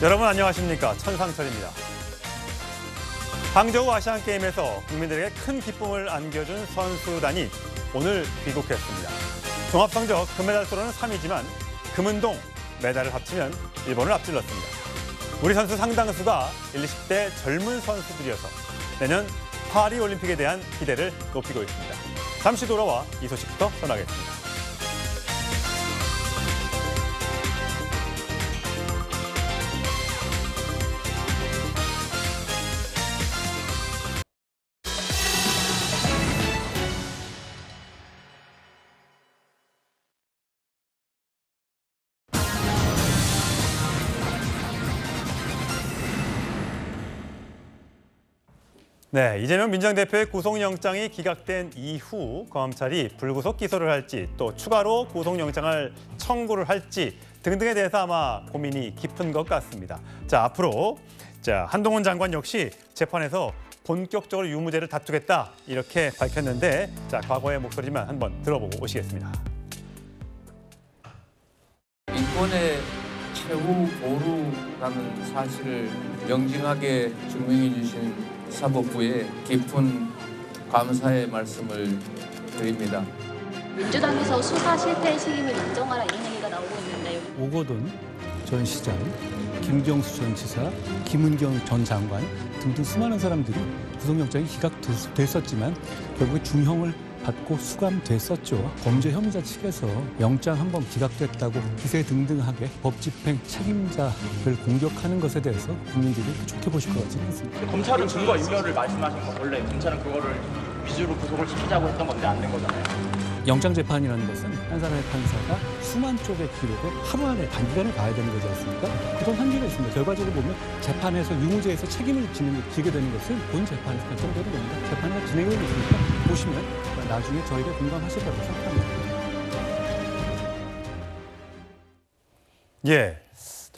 여러분 안녕하십니까? 천상철입니다. 항저우 아시안게임에서 국민들에게 큰 기쁨을 안겨준 선수단이 오늘 귀국했습니다. 종합성적 금메달 수로는 3위지만 금은동 메달을 합치면 일본을 앞질렀습니다. 우리 선수 상당수가 1, 20대 젊은 선수들이어서 내년 파리올림픽에 대한 기대를 높이고 있습니다. 잠시 돌아와 이 소식부터 전하겠습니다. 네, 이재명 민정대표의 구속영장이 기각된 이후 검찰이 불구속 기소를 할지 또 추가로 구속영장을 청구를 할지 등등에 대해서 아마 고민이 깊은 것 같습니다. 자, 앞으로 한동훈 장관 역시 재판에서 본격적으로 유무죄를 다투겠다 이렇게 밝혔는데 과거의 목소리만 한번 들어보고 오시겠습니다. 인권의 최후 보루라는 사실을 명징하게 증명해 주신 사법부에 깊은 감사의 말씀을 드립니다. 민주당에서 수사 실태의 책임을 인정하라 이런 얘기가 나오고 있는데요. 오거돈 전 시장, 김경수 전 지사, 김은경 전 장관 등등 수많은 사람들이 구속영장이 기각됐었지만 결국에 중형을 받고 수감됐었죠. 범죄 혐의자 측에서 영장 한 번 기각됐다고 기세등등하게 법 집행 책임자를 공격하는 것에 대해서 국민들이 좋게 보실 것 같지는 않습니다. 검찰은 증거 인멸을 말씀하신 거 원래 검찰은 그거를 위주로 구속을 시키자고 했던 건데 안 된 거잖아요. 영장 재판이라는 것은 한 사람의 판사가 수만 쪽의 기록을 하루 안에 단기간에 봐야 되는 거지 않습니까? 그런 한계가 있습니다. 결과적으로 보면 재판에서 유무죄에서 책임을 지게 되는 것은 본 재판에서 결정되는 겁니다. 재판이 진행되고 있으니까 보시면 나중에 저희가 공감하실 거라고 생각합니다. 예,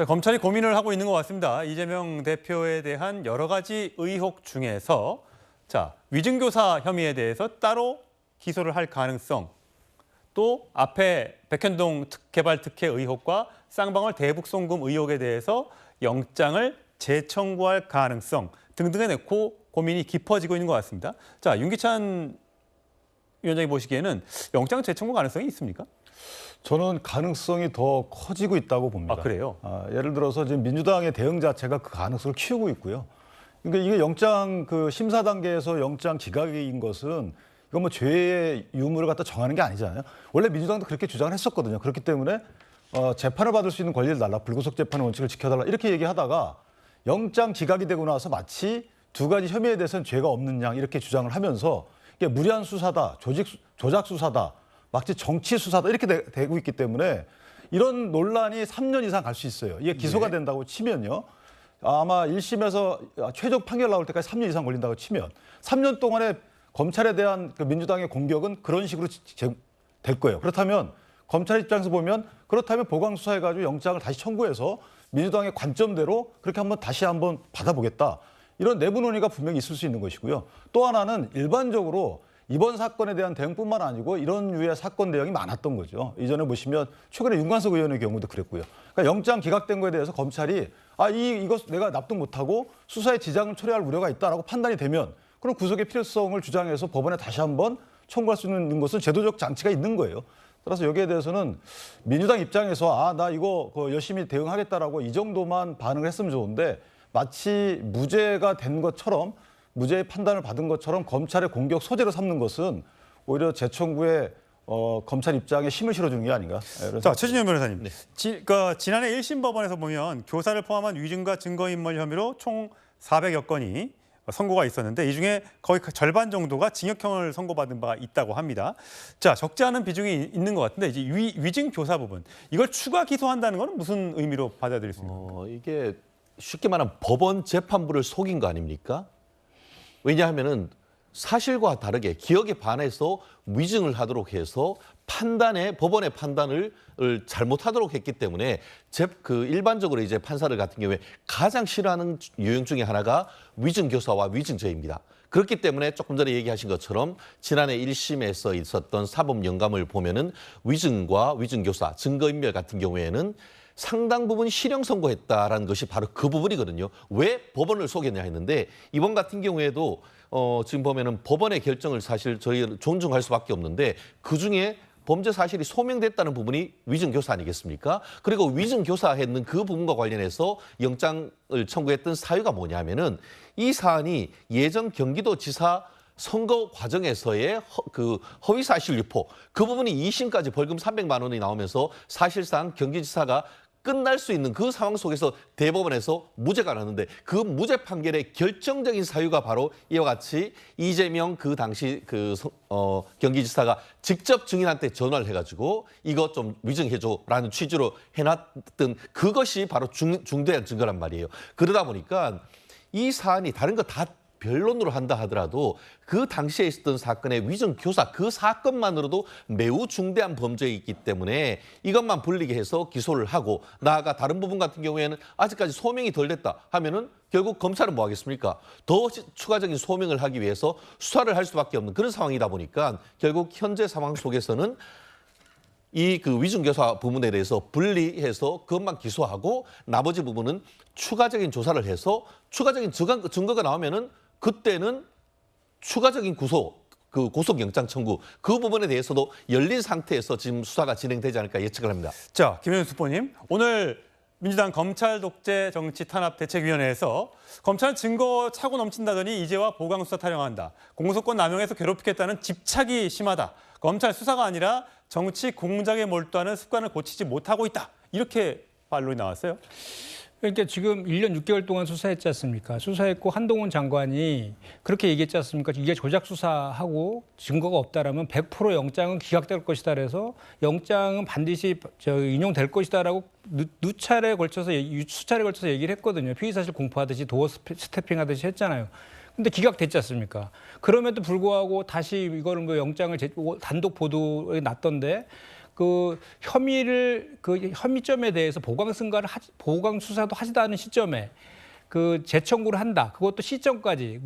검찰이 고민을 하고 있는 것 같습니다. 이재명 대표에 대한 여러 가지 의혹 중에서 위증교사 혐의에 대해서 따로 기소를 할 가능성, 또 앞에 백현동 개발 특혜 의혹과 쌍방울 대북 송금 의혹에 대해서 영장을 재청구할 가능성 등등에 놓고 고민이 깊어지고 있는 것 같습니다. 윤기찬 위원장이 보시기에는 영장 재청구 가능성이 있습니까? 저는 가능성이 더 커지고 있다고 봅니다. 아, 그래요? 예를 들어서 지금 민주당의 대응 자체가 그 가능성을 키우고 있고요. 그러니까 이게 영장 심사 단계에서 영장 기각인 것은 이건 죄의 유무를 갖다 정하는 게 아니잖아요. 원래 민주당도 그렇게 주장을 했었거든요. 그렇기 때문에 재판을 받을 수 있는 권리를 달라, 불구속 재판의 원칙을 지켜달라 이렇게 얘기하다가 영장 기각이 되고 나서 마치 두 가지 혐의에 대해서는 죄가 없는 양 이렇게 주장을 하면서 이게 무리한 수사다, 조작 수사다, 마치 정치 수사다 이렇게 되고 있기 때문에 이런 논란이 3년 이상 갈 수 있어요. 이게 기소가 된다고 치면요. 아마 1심에서 최종 판결 나올 때까지 3년 이상 걸린다고 치면 3년 동안에 검찰에 대한 민주당의 공격은 그런 식으로 될 거예요. 그렇다면 검찰 입장에서 보면 그렇다면 보강 수사해가지고 영장을 다시 청구해서 민주당의 관점대로 그렇게 다시 한번 받아보겠다. 이런 내부 논의가 분명히 있을 수 있는 것이고요. 또 하나는 일반적으로 이번 사건에 대한 대응뿐만 아니고 이런 류의 사건 대응이 많았던 거죠. 이전에 보시면 최근에 윤관석 의원의 경우도 그랬고요. 그러니까 영장 기각된 거에 대해서 검찰이 이거 내가 납득 못하고 수사에 지장을 초래할 우려가 있다라고 판단이 되면 그럼 구속의 필요성을 주장해서 법원에 다시 한번 청구할 수 있는 것은 제도적 장치가 있는 거예요. 따라서 여기에 대해서는 민주당 입장에서 나 이거 열심히 대응하겠다라고 이 정도만 반응을 했으면 좋은데 마치 무죄가 된 것처럼 무죄의 판단을 받은 것처럼 검찰의 공격 소재로 삼는 것은 오히려 재청구에 검찰 입장에 힘을 실어주는 게 아닌가. 최진영 변호사님. 지난해 1심 법원에서 보면 교사를 포함한 위증과 증거인멸 혐의로 총 400여 건이 선고가 있었는데 이 중에 거의 절반 정도가 징역형을 선고받은 바가 있다고 합니다. 적지 않은 비중이 있는 것 같은데 이제 위증 교사 부분 이걸 추가 기소한다는 건 무슨 의미로 받아들일 수 있습니까? 이게 쉽게 말하면 법원 재판부를 속인 거 아닙니까? 왜냐하면은 사실과 다르게 기억에 반해서 위증을 하도록 해서 법원의 판단을 잘못하도록 했기 때문에 일반적으로 이제 판사들 같은 경우에 가장 싫어하는 유형 중에 하나가 위증 교사와 위증죄입니다. 그렇기 때문에 조금 전에 얘기하신 것처럼 지난해 1심에서 있었던 사법 영감을 보면은 위증과 위증교사, 증거인멸 같은 경우에는 상당 부분 실형 선고했다라는 것이 바로 그 부분이거든요. 왜 법원을 속였냐 했는데 이번 같은 경우에도 지금 보면은 법원의 결정을 사실 저희는 존중할 수밖에 없는데 그중에 범죄 사실이 소명됐다는 부분이 위증교사 아니겠습니까? 그리고 위증교사했는 그 부분과 관련해서 영장을 청구했던 사유가 뭐냐면은 이 사안이 예전 경기도지사 선거 과정에서의 허위 사실 유포 그 부분이 2심까지 벌금 300만 원이 나오면서 사실상 경기지사가 끝날 수 있는 그 상황 속에서 대법원에서 무죄가 나는데 그 무죄 판결의 결정적인 사유가 바로 이와 같이 이재명 그 당시 경기지사가 직접 증인한테 전화를 해가지고 이거 좀 위증해줘라는 취지로 해놨던 그것이 바로 중대한 증거란 말이에요. 그러다 보니까 이 사안이 다른 거 다 변론으로 한다 하더라도 그 당시에 있었던 사건의 위증교사 그 사건만으로도 매우 중대한 범죄이기 때문에 이것만 불리게 해서 기소를 하고 나아가 다른 부분 같은 경우에는 아직까지 소명이 덜 됐다 하면은 결국 검찰은 뭐 하겠습니까? 더 추가적인 소명을 하기 위해서 수사를 할 수밖에 없는 그런 상황이다 보니까 결국 현재 상황 속에서는 이 위증교사 부분에 대해서 분리해서 그것만 기소하고 나머지 부분은 추가적인 조사를 해서 추가적인 증거가 나오면은 그때는 추가적인 고속영장 청구 그 부분에 대해서도 열린 상태에서 지금 수사가 진행되지 않을까 예측을 합니다. 자, 김현수 후보님, 오늘 민주당 검찰 독재 정치 탄압 대책위원회에서 검찰은 증거 차고 넘친다더니 이제와 보강수사 타령한다. 공소권 남용해서 괴롭히겠다는 집착이 심하다. 검찰 수사가 아니라 정치 공작에 몰두하는 습관을 고치지 못하고 있다. 이렇게 반론이 나왔어요. 그러니까 지금 1년 6개월 동안 수사했지 않습니까? 수사했고 한동훈 장관이 그렇게 얘기했지 않습니까? 이게 조작 수사하고 증거가 없다라면 100% 영장은 기각될 것이다 그래서 영장은 반드시 인용될 것이다라고 수차례에 걸쳐서 얘기를 했거든요. 피의사실 공포하듯이 도어 스태핑하듯이 했잖아요. 근데 기각됐지 않습니까? 그럼에도 불구하고 다시 이거를 뭐 영장을 단독 보도에 놨던데 그 혐의점에 대해서 보강 수사도 하지도 않은 시점에 그 재청구를 한다. 그것도 시점까지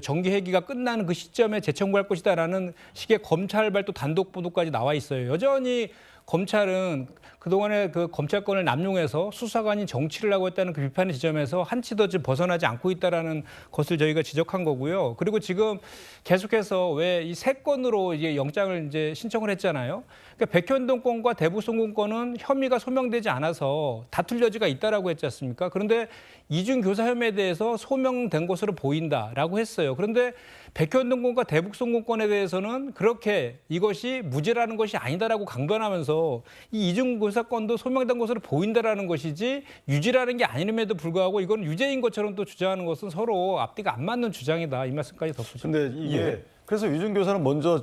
정기 회기가 끝나는 그 시점에 재청구할 것이다라는 식의 검찰 발도 단독 보도까지 나와 있어요. 여전히 검찰은 그동안에 그 검찰권을 남용해서 수사관이 정치를 하고 있다는 그 비판의 지점에서 한치도 지금 벗어나지 않고 있다라는 것을 저희가 지적한 거고요. 그리고 지금 계속해서 왜 이 세 건으로 이제 영장을 이제 신청을 했잖아요. 그러니까 백현동 건과 대북송금 건은 혐의가 소명되지 않아서 다툴 여지가 있다라고 했지 않습니까? 그런데 이중 교사 혐의에 대해서 소명된 것으로 보인다라고 했어요. 그런데 백현동 건과 대북송금 건에 대해서는 그렇게 이것이 무죄라는 것이 아니다라고 강변하면서 이 이중 교사 건도 소명된 것으로 보인다라는 것이지 유죄라는 게 아님에도 불구하고 이건 유죄인 것처럼 또 주장하는 것은 서로 앞뒤가 안 맞는 주장이다. 이 말씀까지 덧붙입니다. 근데 이게 그래서 위증교사는 먼저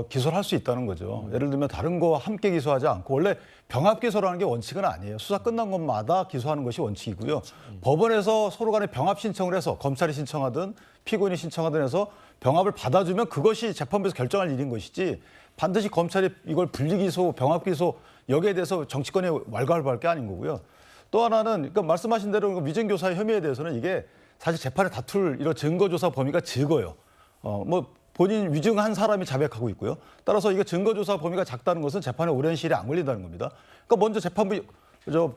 기소를 할 수 있다는 거죠. 예를 들면 다른 거 함께 기소하지 않고 원래 병합 기소라는 게 원칙은 아니에요. 수사 끝난 것마다 기소하는 것이 원칙이고요. 법원에서 서로 간에 병합 신청을 해서 검찰이 신청하든 피고인이 신청하든 해서 병합을 받아주면 그것이 재판부에서 결정할 일인 것이지 반드시 검찰이 이걸 분리기소, 병합기소 여기에 대해서 정치권에 왈가왈부할 게 아닌 거고요. 또 하나는 그러니까 말씀하신 대로 위증교사의 혐의에 대해서는 이게 사실 재판에 다툴 이런 증거조사 범위가 적어요. 본인 위증한 사람이 자백하고 있고요. 따라서 이게 증거조사 범위가 작다는 것은 재판에 오랜 시일이 안 걸린다는 겁니다. 그러니까 먼저 재판부,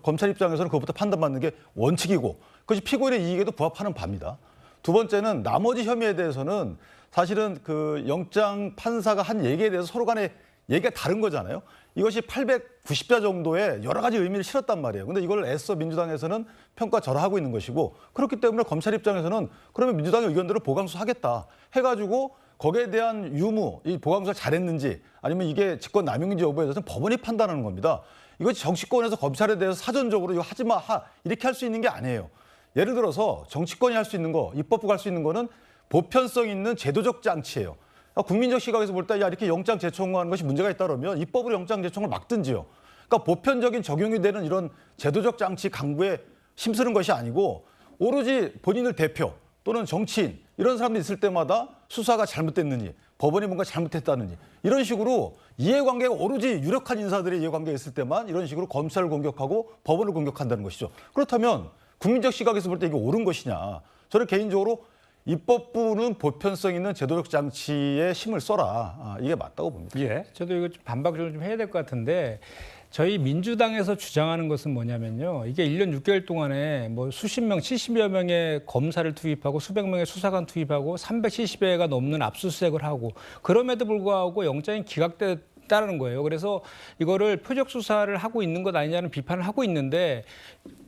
검찰 입장에서는 그것부터 판단받는 게 원칙이고 그것이 피고인의 이익에도 부합하는 바입니다. 두 번째는 나머지 혐의에 대해서는 사실은 그 영장 판사가 한 얘기에 대해서 서로 간에 얘기가 다른 거잖아요. 이것이 890자 정도의 여러 가지 의미를 실었단 말이에요. 근데 이걸 애써 민주당에서는 평가절하하고 있는 것이고 그렇기 때문에 검찰 입장에서는 그러면 민주당의 의견대로 보강수사하겠다 해가지고 거기에 대한 유무, 이 보강수사 잘했는지 아니면 이게 직권 남용인지 여부에 대해서는 법원이 판단하는 겁니다. 이것이 정치권에서 검찰에 대해서 사전적으로 이거 하지 마, 이렇게 할 수 있는 게 아니에요. 예를 들어서 정치권이 할 수 있는 거, 입법부가 할 수 있는 거는 보편성 있는 제도적 장치예요. 국민적 시각에서 볼 때 이렇게 영장 재청구하는 것이 문제가 있다 그러면 입법으로 영장 재청을 막든지요. 그러니까 보편적인 적용이 되는 이런 제도적 장치 강구에 힘쓰는 것이 아니고 오로지 본인을 대표 또는 정치인 이런 사람들이 있을 때마다 수사가 잘못됐느니 법원이 뭔가 잘못했다느니 이런 식으로 이해관계가 오로지 유력한 인사들의 이해관계가 있을 때만 이런 식으로 검찰을 공격하고 법원을 공격한다는 것이죠. 그렇다면 국민적 시각에서 볼 때 이게 옳은 것이냐. 저는 개인적으로 입법부는 보편성 있는 제도적 장치에 힘을 써라. 이게 맞다고 봅니다. 저도 이거 좀 반박을 좀 해야 될 것 같은데 저희 민주당에서 주장하는 것은 뭐냐면요. 이게 1년 6개월 동안에 뭐 수십 명, 70여 명의 검사를 투입하고 수백 명의 수사관 투입하고 370회가 넘는 압수수색을 하고 그럼에도 불구하고 영장이 기각됐다는 거예요. 그래서 이거를 표적 수사를 하고 있는 것 아니냐는 비판을 하고 있는데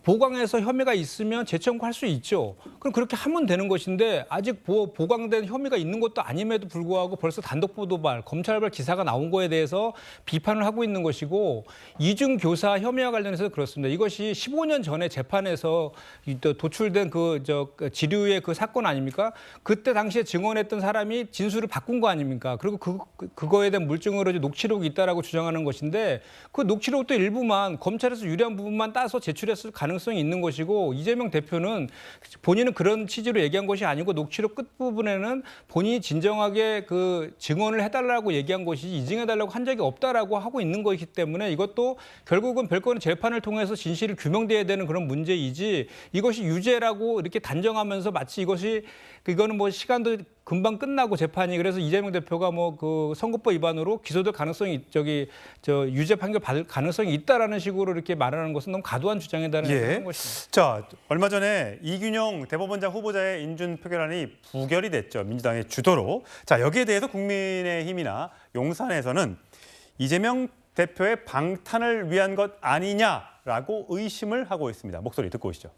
보강해서 혐의가 있으면 재청구할 수 있죠. 그럼 그렇게 하면 되는 것인데 아직 보강된 혐의가 있는 것도 아님에도 불구하고 벌써 단독 보도발, 검찰발 기사가 나온 거에 대해서 비판을 하고 있는 것이고 이중 교사 혐의와 관련해서 그렇습니다. 이것이 15년 전에 재판에서 도출된 그 지류의 그 사건 아닙니까? 그때 당시에 증언했던 사람이 진술을 바꾼 거 아닙니까? 그리고 그거에 대한 물증으로 이제 녹취록이 있다라고 주장하는 것인데 그 녹취록도 일부만 검찰에서 유리한 부분만 따서 제출했을 가능성이 있는 것이고 이재명 대표는 본인은 그런 취지로 얘기한 것이 아니고 녹취록 끝부분에는 본인이 진정하게 그 증언을 해달라고 얘기한 것이지 인증해달라고 한 적이 없다라고 하고 있는 것이기 때문에 이것도 결국은 별거는 재판을 통해서 진실이 규명돼야 되는 그런 문제이지 이것이 유죄라고 이렇게 단정하면서 마치 이거는 뭐 시간도 금방 끝나고 재판이 그래서 이재명 대표가 뭐 그 선거법 위반으로 기소될 가능성이 유죄 판결 받을 가능성이 있다라는 식으로 이렇게 말하는 것은 너무 과도한 주장이다는 예. 것입니다. 자, 얼마 전에 이균영 대법원장 후보자의 인준 표결안이 부결이 됐죠. 민주당의 주도로. 자, 여기에 대해서 국민의힘이나 용산에서는 이재명 대표의 방탄을 위한 것 아니냐라고 의심을 하고 있습니다. 목소리 듣고 오시죠.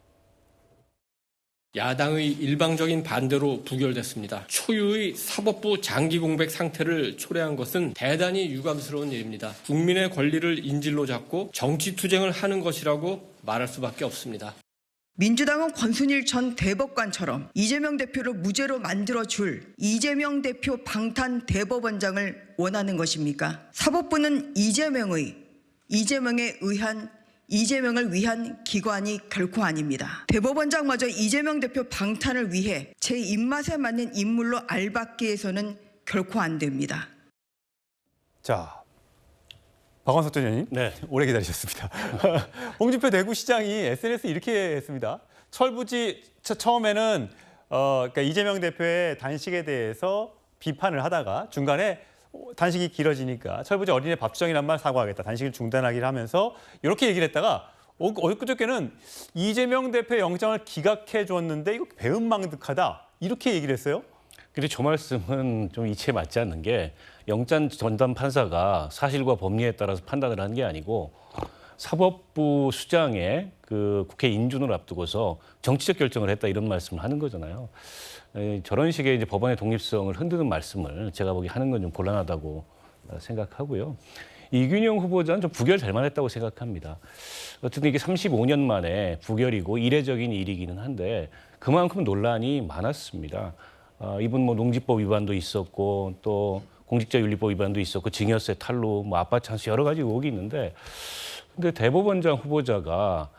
야당의 일방적인 반대로 부결됐습니다. 초유의 사법부 장기 공백 상태를 초래한 것은 대단히 유감스러운 일입니다. 국민의 권리를 인질로 잡고 정치 투쟁을 하는 것이라고 말할 수밖에 없습니다. 민주당은 권순일 전 대법관처럼 이재명 대표를 무죄로 만들어줄 이재명 대표 방탄 대법원장을 원하는 것입니까? 사법부는 이재명을 위한 기관이 결코 아닙니다. 대법원장마저 이재명 대표 방탄을 위해 제 입맛에 맞는 인물로 알받기 해서는 결코 안 됩니다. 자, 박원석 전 의원님, 네. 오래 기다리셨습니다. 홍준표 대구시장이 SNS에 이렇게 했습니다. 철부지 처음에는 그러니까 이재명 대표의 단식에 대해서 비판을 하다가 중간에 단식이 길어지니까 철부지 어린애 밥 주정이란 말 사과하겠다. 단식을 중단하기를 하면서 이렇게 얘기를 했다가 엊그저께는 이재명 대표의 영장을 기각해 줬는데 이거 배은망덕하다. 이렇게 얘기를 했어요. 근데 저 말씀은 좀 이치에 맞지 않는 게 영장 전담 판사가 사실과 법리에 따라서 판단을 하는 게 아니고 사법부 수장의 그 국회 인준을 앞두고서 정치적 결정을 했다 이런 말씀을 하는 거잖아요. 저런 식의 이제 법원의 독립성을 흔드는 말씀을 제가 보기 하는 건 좀 곤란하다고 생각하고요. 이균영 후보자는 좀 부결 될 만했다고 생각합니다. 어쨌든 이게 35년 만에 부결이고 이례적인 일이기는 한데 그만큼 논란이 많았습니다. 이분 뭐 농지법 위반도 있었고 또 공직자윤리법 위반도 있었고 증여세 탈루, 뭐 아파트 찬스 여러 가지 의혹이 있는데 근데 대법원장 후보자가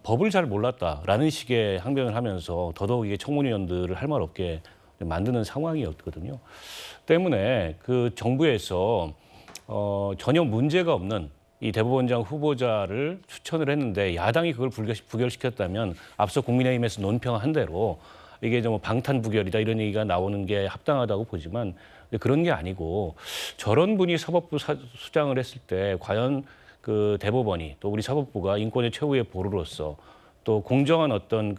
법을 잘 몰랐다라는 식의 항변을 하면서 더더욱 이게 청문위원들을 할 말 없게 만드는 상황이었거든요. 때문에 그 정부에서 전혀 문제가 없는 이 대법원장 후보자를 추천을 했는데 야당이 그걸 부결시켰다면 앞서 국민의힘에서 논평한 대로 이게 좀 방탄 부결이다 이런 얘기가 나오는 게 합당하다고 보지만 그런 게 아니고 저런 분이 사법부 수장을 했을 때 과연 그 대법원이 또 우리 사법부가 인권의 최후의 보루로서 또 공정한 어떤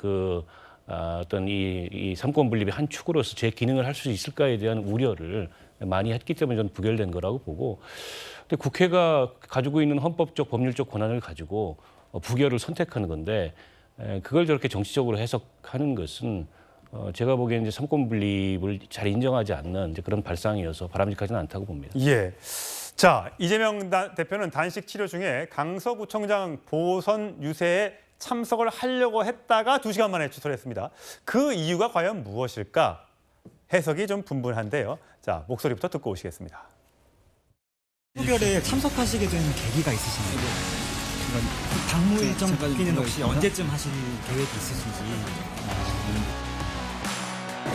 이 삼권 분립의 한 축으로서 제 기능을 할 수 있을까에 대한 우려를 많이 했기 때문에 저는 부결된 거라고 보고 근데 국회가 가지고 있는 헌법적 법률적 권한을 가지고 부결을 선택하는 건데 그걸 저렇게 정치적으로 해석하는 것은 제가 보기에는 이제 삼권 분립을 잘 인정하지 않는 이제 그런 발상이어서 바람직하지는 않다고 봅니다. 예. 자, 이재명 대표는 단식 치료 중에 강서구청장 보선 유세에 참석을 하려고 했다가 2시간 만에 취소를 했습니다. 그 이유가 과연 무엇일까? 해석이 좀 분분한데요. 자, 목소리부터 듣고 오시겠습니다. 표결에 참석하시게 된 계기가 있으신가요? 그 당무 일정 바뀌는 혹시 언제쯤 하실 계획이 있으신지.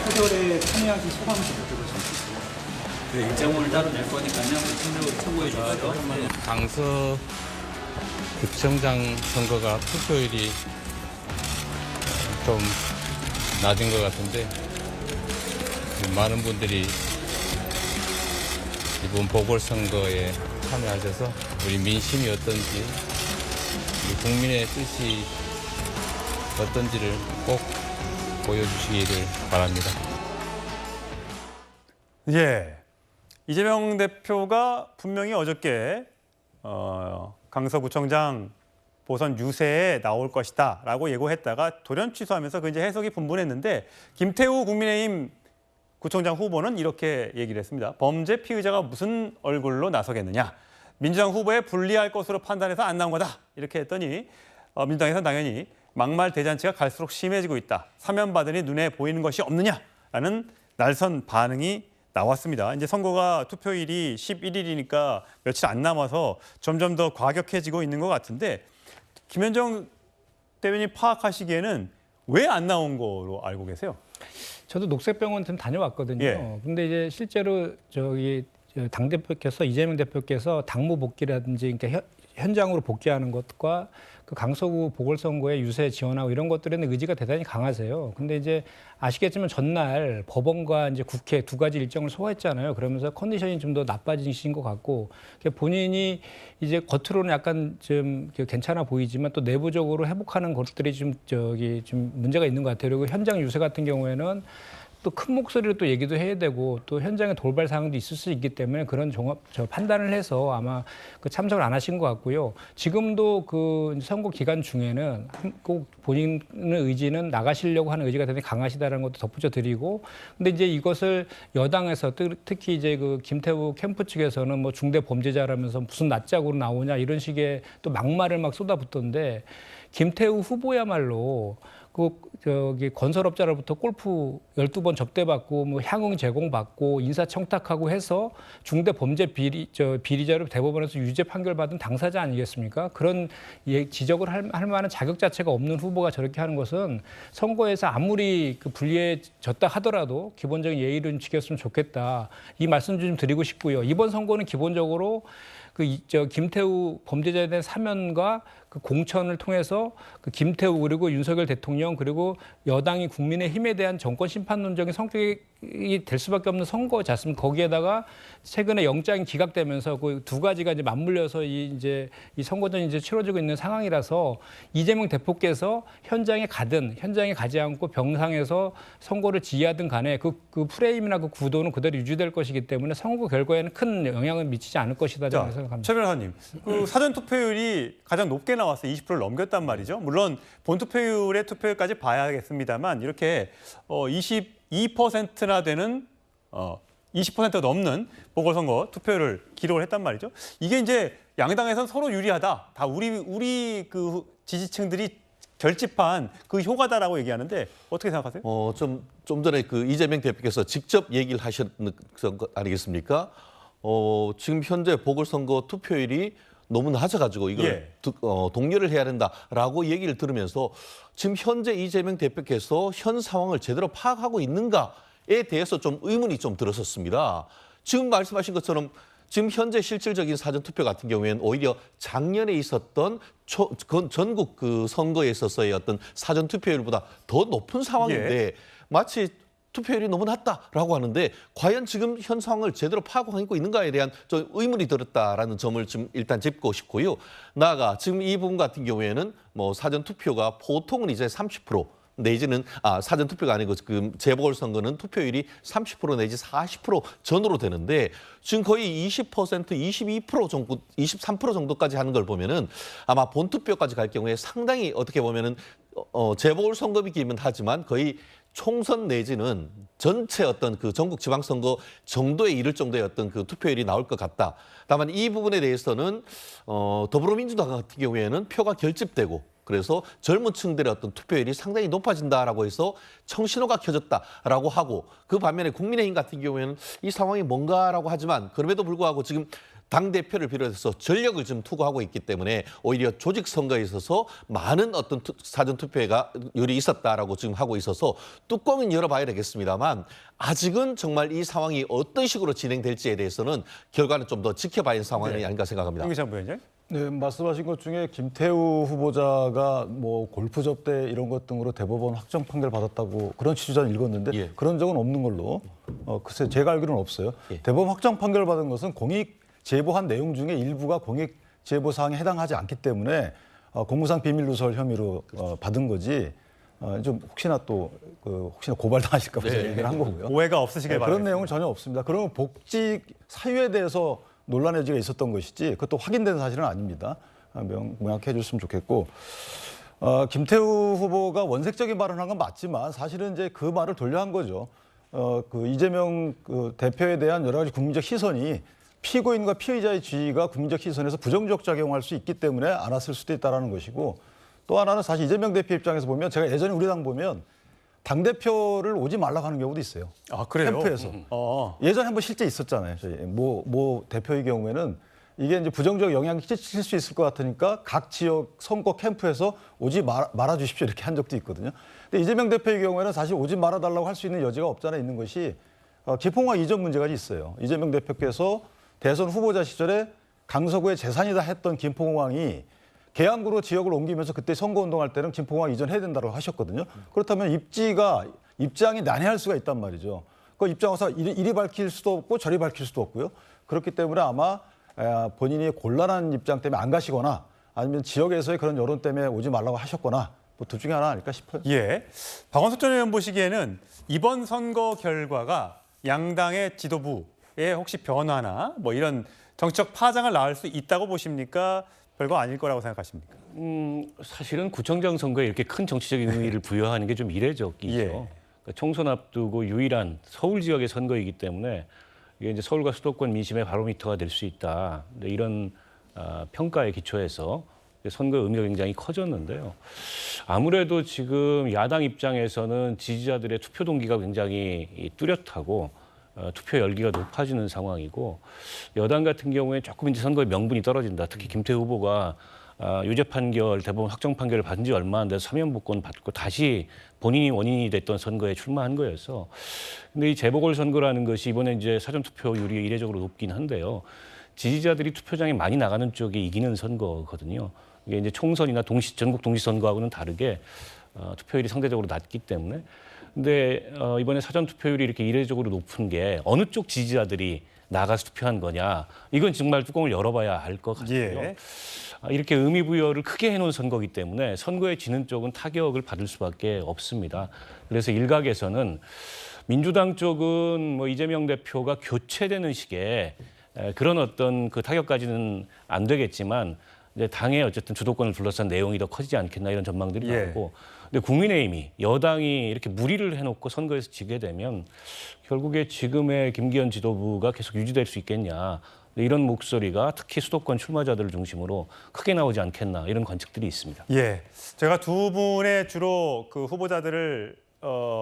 표결에 참여하신 소감이 어떻게 되시나요? 일정을 따로 낼 거니까요. 참고해 주시죠. 강서 구청장 선거가 투표율이 좀 낮은 것 같은데 많은 분들이 이번 보궐선거에 참여하셔서 우리 민심이 어떤지, 우리 국민의 뜻이 어떤지를 꼭 보여주시기를 바랍니다. 예, 이재명 대표가 분명히 어저께 강서구청장 보선 유세에 나올 것이다라고 예고했다가 돌연 취소하면서 그 이제 해석이 분분했는데 김태우 국민의힘 구청장 후보는 이렇게 얘기를 했습니다. 범죄 피의자가 무슨 얼굴로 나서겠느냐. 민주당 후보에 불리할 것으로 판단해서 안 나온 거다. 이렇게 했더니 민주당에서는 당연히 막말 대잔치가 갈수록 심해지고 있다. 사면받으니 눈에 보이는 것이 없느냐라는 날선 반응이 나왔습니다. 이제 선거가 투표일이 11일이니까 며칠 안 남아서 점점 더 과격해지고 있는 것 같은데 김현정 대변인 파악하시기에는 왜 안 나온 거로 알고 계세요? 저도 녹색병원 좀 다녀왔거든요. 예. 근데 이제 실제로 당 대표께서 이재명 대표께서 당무 복귀라든지 그러니까 현장으로 복귀하는 것과 그 강서구 보궐선거에 유세 지원하고 이런 것들에는 의지가 대단히 강하세요. 근데 이제 아시겠지만 전날 법원과 이제 국회 두 가지 일정을 소화했잖아요. 그러면서 컨디션이 좀 더 나빠지신 것 같고 본인이 이제 겉으로는 약간 좀 괜찮아 보이지만 또 내부적으로 회복하는 것들이 좀 문제가 있는 것 같아요. 그리고 현장 유세 같은 경우에는 또 큰 목소리로 또 얘기도 해야 되고 또 현장에 돌발 상황도 있을 수 있기 때문에 그런 판단을 해서 아마 그 참석을 안 하신 것 같고요. 지금도 그 선거 기간 중에는 꼭 본인의 의지는 나가시려고 하는 의지가 대단히 강하시다는 것도 덧붙여 드리고, 근데 이제 이것을 여당에서 특히 이제 그 김태우 캠프 측에서는 뭐 중대 범죄자라면서 무슨 낯짝으로 나오냐 이런 식의 또 막말을 막 쏟아붓던데 김태우 후보야말로 건설업자로부터 골프 12번 접대받고 뭐 향응 제공받고 인사청탁하고 해서 중대 범죄 비리자로 대법원에서 유죄 판결받은 당사자 아니겠습니까? 그런 지적을 할 만한 자격 자체가 없는 후보가 저렇게 하는 것은 선거에서 아무리 불리해졌다 하더라도 기본적인 예의를 지켰으면 좋겠다. 이 말씀 좀 드리고 싶고요. 이번 선거는 기본적으로 김태우 범죄자에 대한 사면과 그 공천을 통해서 그 김태우 그리고 윤석열 대통령 그리고 여당이 국민의힘에 대한 정권 심판론적인 성격이 될 수밖에 없는 선거지 않습니까? 거기에다가 최근에 영장이 기각되면서 그 두 가지가 이제 맞물려서 이 선거전이 이제 치러지고 있는 상황이라서 이재명 대표께서 현장에 가지 않고 병상에서 선거를 지휘하든 간에 그 프레임이나 그 구도는 그대로 유지될 것이기 때문에 선거 결과에는 큰 영향을 미치지 않을 것이다 저는 생각합니다. 최 변호사님, 그 사전 투표율이 가장 높게 나왔어요. 20%를 넘겼단 말이죠. 물론 본 투표율의 투표율까지 봐야겠습니다만 이렇게 22%나 되는 20%가 넘는 보궐선거 투표율을 기록을 했단 말이죠. 이게 이제 양당에서는 서로 유리하다. 다 우리 그 지지층들이 결집한 그 효과다라고 얘기하는데 어떻게 생각하세요? 좀 전에 그 이재명 대표께서 직접 얘기를 하셨는 거 아니겠습니까? 지금 현재 보궐선거 투표율이 너무 낮아가지고 이걸 동료를 해야 된다라고 얘기를 들으면서 지금 현재 이재명 대표께서 현 상황을 제대로 파악하고 있는가에 대해서 좀 의문이 좀 들었었습니다. 지금 말씀하신 것처럼 지금 현재 실질적인 사전투표 같은 경우에는 오히려 작년에 있었던 전국 그 선거에 있어서의 어떤 사전투표율보다 더 높은 상황인데 마치 투표율이 너무 낮다라고 하는데 과연 지금 현 상황을 제대로 파악하고 있는가에 대한 좀 의문이 들었다라는 점을 좀 일단 짚고 싶고요. 나아가 지금 이 부분 같은 경우에는 뭐 사전 투표가 보통은 이제 30% 내지는 사전 투표가 아니고 지금 재보궐선거는 투표율이 30% 내지 40% 전후로 되는데 지금 거의 20%, 22% 정도, 23% 정도까지 하는 걸 보면은 아마 본투표까지 갈 경우에 상당히 어떻게 보면은 재보궐선거이기는 하지만 거의 총선 내지는 전체 어떤 그 전국 지방선거 정도에 이를 정도의 어떤 그 투표율이 나올 것 같다. 다만 이 부분에 대해서는 더불어민주당 같은 경우에는 표가 결집되고 그래서 젊은 층들의 어떤 투표율이 상당히 높아진다라고 해서 청신호가 켜졌다라고 하고 그 반면에 국민의힘 같은 경우에는 이 상황이 뭔가라고 하지만 그럼에도 불구하고 지금 당대표를 비롯해서 전력을 좀 투구하고 있기 때문에 오히려 조직 선거에 있어서 많은 어떤 사전 투표율이 있었다라고 지금 하고 있어서 뚜껑은 열어봐야 되겠습니다만 아직은 정말 이 상황이 어떤 식으로 진행될지에 대해서는 결과는 좀 더 지켜봐야 하는 상황이 아닌가 생각합니다. 김기찬 부위원장. 네, 말씀하신 것 중에 김태우 후보자가 뭐 골프 접대 이런 것 등으로 대법원 확정 판결 받았다고 그런 취재를 읽었는데 그런 적은 없는 걸로 글쎄 제가 알기로는 없어요. 대법원 확정 판결 받은 것은 공익 제보한 내용 중에 일부가 공익 제보 사항에 해당하지 않기 때문에 공무상 비밀 누설 혐의로 받은 거지. 좀 혹시나 혹시나 고발당하실까 봐 제가 얘기를 한 거고요. 오해가 없으시길 바랍니다. 그런 내용은 전혀 없습니다. 그러면 복직 사유에 대해서 논란의 여지가 있었던 것이지 그것도 확인된 사실은 아닙니다. 명확히 해줬으면 좋겠고 김태우 후보가 원색적인 발언을 한 건 맞지만 사실은 이제 그 말을 돌려한 거죠. 그 이재명 대표에 대한 여러 가지 국민적 시선이 피고인과 피의자의 지위가 국민적 시선에서 부정적 작용할 수 있기 때문에 안 왔을 수도 있다는 것이고 또 하나는 사실 이재명 대표 입장에서 보면 제가 예전에 우리 당 보면 당대표를 오지 말라고 하는 경우도 있어요. 아, 그래요? 캠프에서. 예전에 한번 실제 있었잖아요. 저희 모 대표의 경우에는 이게 이제 부정적 영향이 끼칠 수 있을 것 같으니까 각 지역 선거 캠프에서 오지 말아 주십시오 이렇게 한 적도 있거든요. 근데 이재명 대표의 경우에는 사실 오지 말아 달라고 할 수 있는 여지가 없잖아 있는 것이 기풍화 이전 문제가 있어요. 이재명 대표께서 대선 후보자 시절에 강서구의 재산이다 했던 김포공항이 계양구로 지역을 옮기면서 그때 선거운동할 때는 김포공항 이전해야 된다고 하셨거든요. 그렇다면 입장이 난해할 수가 있단 말이죠. 그 입장에서 이리 밝힐 수도 없고 저리 밝힐 수도 없고요. 그렇기 때문에 아마 본인이 곤란한 입장 때문에 안 가시거나 아니면 지역에서의 그런 여론 때문에 오지 말라고 하셨거나 뭐 둘 중에 하나 아닐까 싶어요. 예. 박원석 전 의원 보시기에는 이번 선거 결과가 양당의 지도부에 혹시 변화나 뭐 이런 정치적 파장을 낳을 수 있다고 보십니까? 별거 아닐 거라고 생각하십니까? 사실은 구청장 선거에 이렇게 큰 정치적인 의미를 부여하는 게 좀 이례적이죠. 예. 그러니까 총선 앞두고 유일한 서울 지역의 선거이기 때문에 이게 이제 서울과 수도권 민심의 바로미터가 될 수 있다. 이런 평가에 기초해서 선거의 의미가 굉장히 커졌는데요. 아무래도 지금 야당 입장에서는 지지자들의 투표 동기가 굉장히 뚜렷하고 투표 열기가 높아지는 상황이고 여당 같은 경우에 조금 이제 선거의 명분이 떨어진다. 특히 김태우 후보가 유죄 판결, 대법원 확정 판결을 받은 지 얼마 안 돼서 사면복권 받고 다시 본인이 원인이 됐던 선거에 출마한 거여서 근데 이 재보궐선거라는 것이 이번에 이제 사전투표율이 이례적으로 높긴 한데요. 지지자들이 투표장에 많이 나가는 쪽이 이기는 선거거든요. 이게 이제 총선이나 전국 동시선거하고는 다르게 투표율이 상대적으로 낮기 때문에 근데 이번에 사전 투표율이 이렇게 이례적으로 높은 게 어느 쪽 지지자들이 나가서 투표한 거냐 이건 정말 뚜껑을 열어봐야 알 것 같아요. 예. 이렇게 의미 부여를 크게 해놓은 선거이기 때문에 선거에 지는 쪽은 타격을 받을 수밖에 없습니다. 그래서 일각에서는 민주당 쪽은 뭐 이재명 대표가 교체되는 식의 그런 어떤 그 타격까지는 안 되겠지만 이제 당의 어쨌든 주도권을 둘러싼 내용이 더 커지지 않겠나 이런 전망들이 나오고 근데 국민의힘이 여당이 이렇게 무리를 해놓고 선거에서 지게 되면 결국에 지금의 김기현 지도부가 계속 유지될 수 있겠냐 이런 목소리가 특히 수도권 출마자들을 중심으로 크게 나오지 않겠나 이런 관측들이 있습니다. 예, 제가 두 분의 주로 그 후보자들을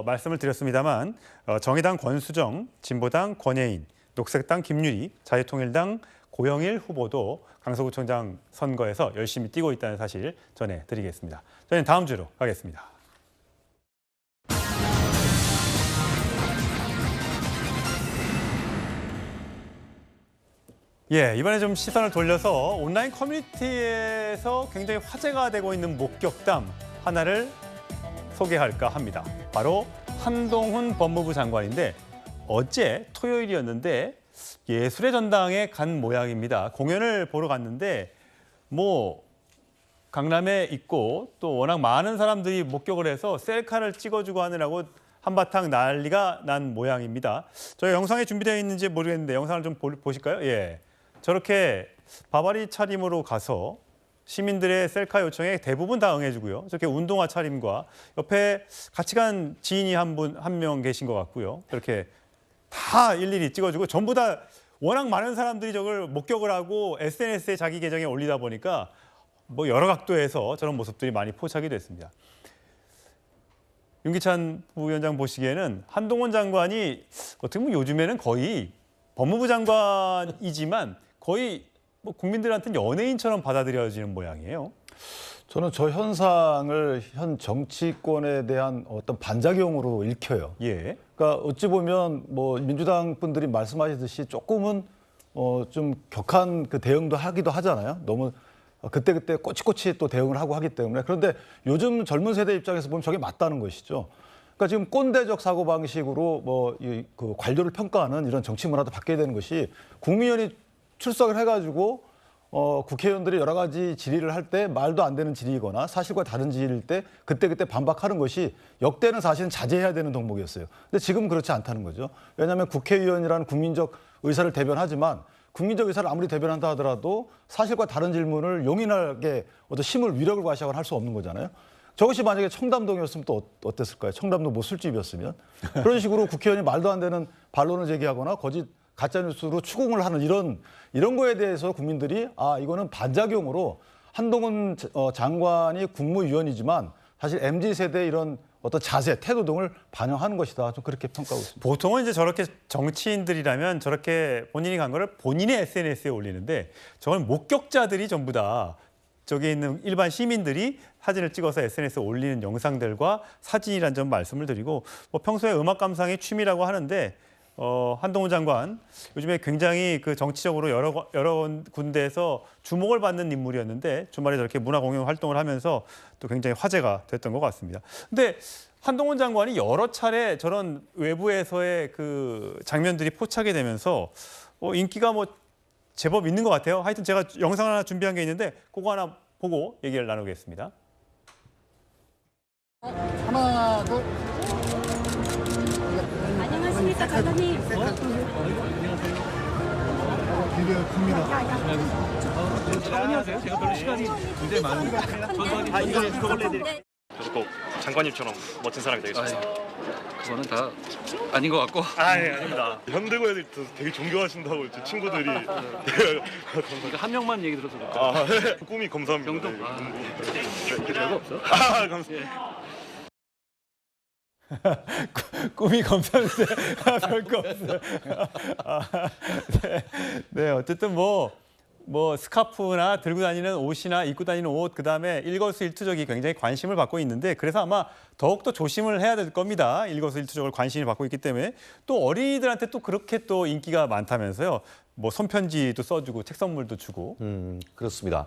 말씀을 드렸습니다만 정의당 권수정, 진보당 권예인, 녹색당 김유리, 자유통일당 고영일 후보도 강서구청장 선거에서 열심히 뛰고 있다는 사실 전해드리겠습니다. 저희는 다음 주로 가겠습니다. 예, 이번에 좀 시선을 돌려서 온라인 커뮤니티에서 굉장히 화제가 되고 있는 목격담 하나를 소개할까 합니다. 바로 한동훈 법무부 장관인데 어제 토요일이었는데 예술의 전당에 간 모양입니다. 공연을 보러 갔는데 뭐 강남에 있고 또 워낙 많은 사람들이 목격을 해서 셀카를 찍어주고 하느라고 한바탕 난리가 난 모양입니다. 저희 영상에 준비되어 있는지 모르겠는데 영상을 좀 보실까요? 예, 저렇게 바바리 차림으로 가서 시민들의 셀카 요청에 대부분 다 응해주고요. 저렇게 운동화 차림과 옆에 같이 간 지인이 한 명 계신 것 같고요. 이렇게 다 일일이 찍어주고 전부 다 워낙 많은 사람들이 저걸 목격을 하고 SNS에 자기 계정에 올리다 보니까 뭐 여러 각도에서 저런 모습들이 많이 포착이 됐습니다. 윤기찬 부위원장 보시기에는 한동훈 장관이 어떻게 보면 요즘에는 거의 법무부 장관이지만 거의 뭐 국민들한테는 연예인처럼 받아들여지는 모양이에요. 저는 저 현상을 현 정치권에 대한 어떤 반작용으로 읽혀요. 예. 그러니까 어찌 보면 뭐 민주당 분들이 말씀하시듯이 조금은 좀 격한 그 대응도 하기도 하잖아요. 너무 그때그때 꼬치꼬치 또 대응을 하고 하기 때문에. 그런데 요즘 젊은 세대 입장에서 보면 저게 맞다는 것이죠. 그러니까 지금 꼰대적 사고 방식으로 뭐 그 관료를 평가하는 이런 정치 문화도 바뀌어야 되는 것이 국민의원이 출석을 해가지고 국회의원들이 여러 가지 질의를 할 때 말도 안 되는 질의이거나 사실과 다른 질의일 때 그때그때 반박하는 것이 역대는 사실은 자제해야 되는 덕목이었어요. 근데 지금 그렇지 않다는 거죠. 왜냐하면 국회의원이라는 국민적 의사를 대변하지만 국민적 의사를 아무리 대변한다 하더라도 사실과 다른 질문을 용인하게 어떤 힘을 위력을 과시하거나 할 수 없는 거잖아요. 저것이 만약에 청담동이었으면 또 어땠을까요? 청담동 뭐 술집이었으면. 그런 식으로 국회의원이 말도 안 되는 반론을 제기하거나 거짓 가짜뉴스로 추궁을 하는 이런 거에 대해서 국민들이 이거는 반작용으로 한동훈 장관이 국무위원이지만 사실 MZ세대의 이런 어떤 자세, 태도 등을 반영하는 것이다. 좀 그렇게 평가하고 있습니다. 보통은 이제 저렇게 정치인들이라면 저렇게 본인이 간 거를 본인의 SNS에 올리는데 저건 목격자들이 전부 다 저기 있는 일반 시민들이 사진을 찍어서 SNS에 올리는 영상들과 사진이란 점 말씀을 드리고 뭐 평소에 음악 감상이 취미라고 하는데 한동훈 장관 요즘에 굉장히 그 정치적으로 여러 군데에서 주목을 받는 인물이었는데 주말에 저렇게 문화공연 활동을 하면서 또 굉장히 화제가 됐던 것 같습니다. 근데 한동훈 장관이 여러 차례 저런 외부에서의 그 장면들이 포착이 되면서 인기가 뭐 제법 있는 것 같아요. 하여튼 제가 영상을 하나 준비한 게 있는데 그거 하나 보고 얘기를 나누겠습니다. 하나, 둘. 안녕하십니까, 장관님. 기대가 큽니다. 안녕하세요. 제가 별로 시간이 굉장히 많으니까. 이거 원래 저도 꼭 장관님처럼 멋진 사람이 되겠습니다. 그거는 다 아닌 것 같고. 네, 아닙니다. 현대고에 되게 존경하신다고 제 친구들이. 한 명만 얘기 들어서 그럴까요? 네. 꿈이 검사입니다. 경동. 별거 없어? 감사합니다. 꿈이 검사인데 별거 없어요. 네, 어쨌든 뭐 스카프나 들고 다니는 옷이나 입고 다니는 옷, 그다음에 일거수일투족이 굉장히 관심을 받고 있는데 그래서 아마 더욱더 조심을 해야 될 겁니다. 일거수일투족을 관심을 받고 있기 때문에 또 어린이들한테 또 그렇게 또 인기가 많다면서요. 뭐 손편지도 써주고 책 선물도 주고. 그렇습니다.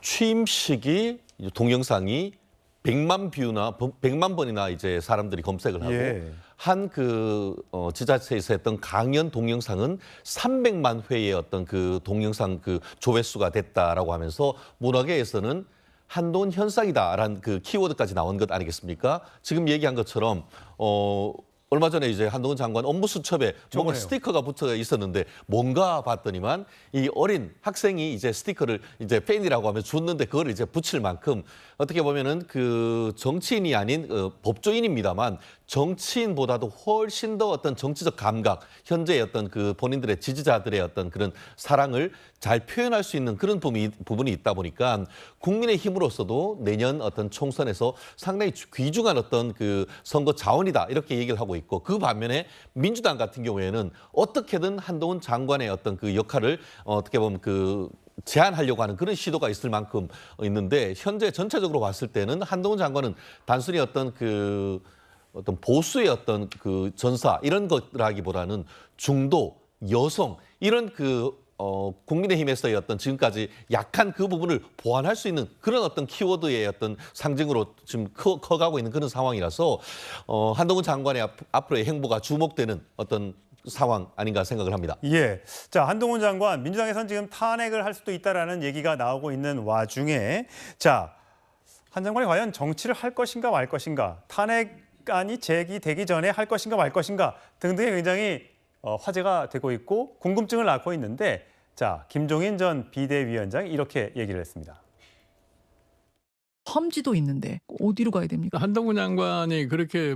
취임식이 동영상이 100만 뷰나 100만 번이나 이제 사람들이 검색을 하고 한 지자체에서 했던 강연 동영상은 300만 회의 어떤 그 동영상 그 조회수가 됐다라고 하면서 문화계에서는 한동훈 현상이다라는 그 키워드까지 나온 것 아니겠습니까? 지금 얘기한 것처럼 얼마 전에 이제 한동훈 장관 업무수첩에 뭔가 스티커가 붙어 있었는데 뭔가 봤더니만 이 어린 학생이 이제 스티커를 이제 팬이라고 하면 줬는데 그걸 이제 붙일 만큼 어떻게 보면은 그 정치인이 아닌 법조인입니다만 정치인보다도 훨씬 더 어떤 정치적 감각, 현재의 어떤 그 본인들의 지지자들의 어떤 그런 사랑을 잘 표현할 수 있는 그런 부분이 있다 보니까 국민의힘으로서도 내년 어떤 총선에서 상당히 귀중한 어떤 그 선거 자원이다 이렇게 얘기를 하고 있고 그 반면에 민주당 같은 경우에는 어떻게든 한동훈 장관의 어떤 그 역할을 어떻게 보면 그 제한하려고 하는 그런 시도가 있을 만큼 있는데 현재 전체적으로 봤을 때는 한동훈 장관은 단순히 어떤 보수의 어떤 그 전사 이런 것라기보다는 중도, 여성 이런 국민의힘에서의 어떤 지금까지 약한 그 부분을 보완할 수 있는 그런 어떤 키워드의 어떤 상징으로 지금 커가고 있는 그런 상황이라서 한동훈 장관의 앞으로의 행보가 주목되는 어떤 상황 아닌가 생각을 합니다. 예. 자, 한동훈 장관 민주당에서는 지금 탄핵을 할 수도 있다라는 얘기가 나오고 있는 와중에 자, 한 장관이 과연 정치를 할 것인가 말 것인가, 탄핵안이 제기되기 전에 할 것인가 말 것인가 등등이 굉장히 화제가 되고 있고 궁금증을 낳고 있는데 자, 김종인 전 비대위원장이 이렇게 얘기를 했습니다. 험지도 있는데 어디로 가야 됩니까? 한동훈 장관이 그렇게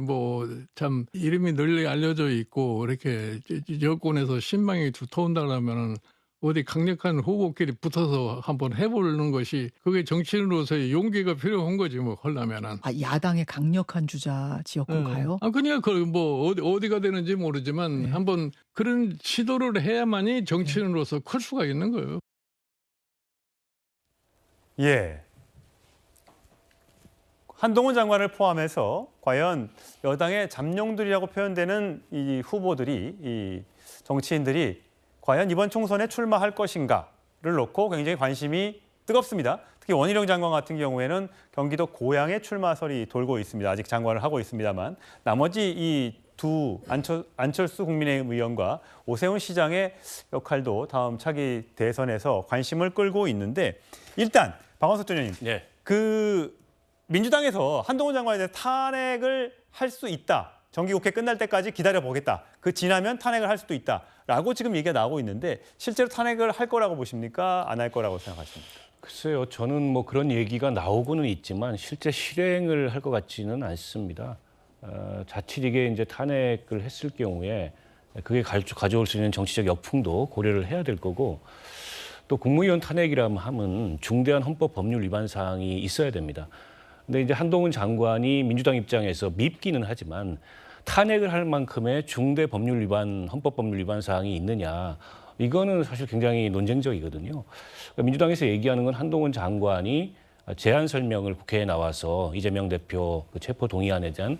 참 이름이 널리 알려져 있고 이렇게 여권에서 신망이 두터운다 그러면은 어디 강력한 후보끼리 붙어서 한번 해보는 것이 그게 정치인으로서의 용기가 필요한 거지 하려면은. 야당의 강력한 주자 지역군 가요? 그러니까 어디가 되는지 모르지만 한번 그런 시도를 해야만이 정치인으로서 클 수가 있는 거예요. 예. 한동훈 장관을 포함해서 과연 여당의 잠룡들이라고 표현되는 이 후보들이, 이 정치인들이 과연 이번 총선에 출마할 것인가를 놓고 굉장히 관심이 뜨겁습니다. 특히 원희룡 장관 같은 경우에는 경기도 고양에 출마설이 돌고 있습니다. 아직 장관을 하고 있습니다만 나머지 이 안철수 국민의힘 의원과 오세훈 시장의 역할도 다음 차기 대선에서 관심을 끌고 있는데 일단 박원석 전 의원님, 네. 그 민주당에서 한동훈 장관에 대해 탄핵을 할 수 있다. 정기국회 끝날 때까지 기다려보겠다. 그 지나면 탄핵을 할 수도 있다라고 지금 얘기가 나오고 있는데 실제로 탄핵을 할 거라고 보십니까? 안 할 거라고 생각하십니까? 글쎄요, 저는 뭐 그런 얘기가 나오고는 있지만 실제 실행을 할 것 같지는 않습니다. 자칫 이게 이제 탄핵을 했을 경우에 그게 가져올 수 있는 정치적 역풍도 고려를 해야 될 거고 또 국무위원 탄핵이라면 하면 중대한 헌법 법률 위반 사항이 있어야 됩니다. 근데 이제 한동훈 장관이 민주당 입장에서 밉기는 하지만 탄핵을 할 만큼의 중대 법률 위반, 헌법 법률 위반 사항이 있느냐. 이거는 사실 굉장히 논쟁적이거든요. 그러니까 민주당에서 얘기하는 건 한동훈 장관이 제안 설명을 국회에 나와서 이재명 대표 그 체포 동의안에 대한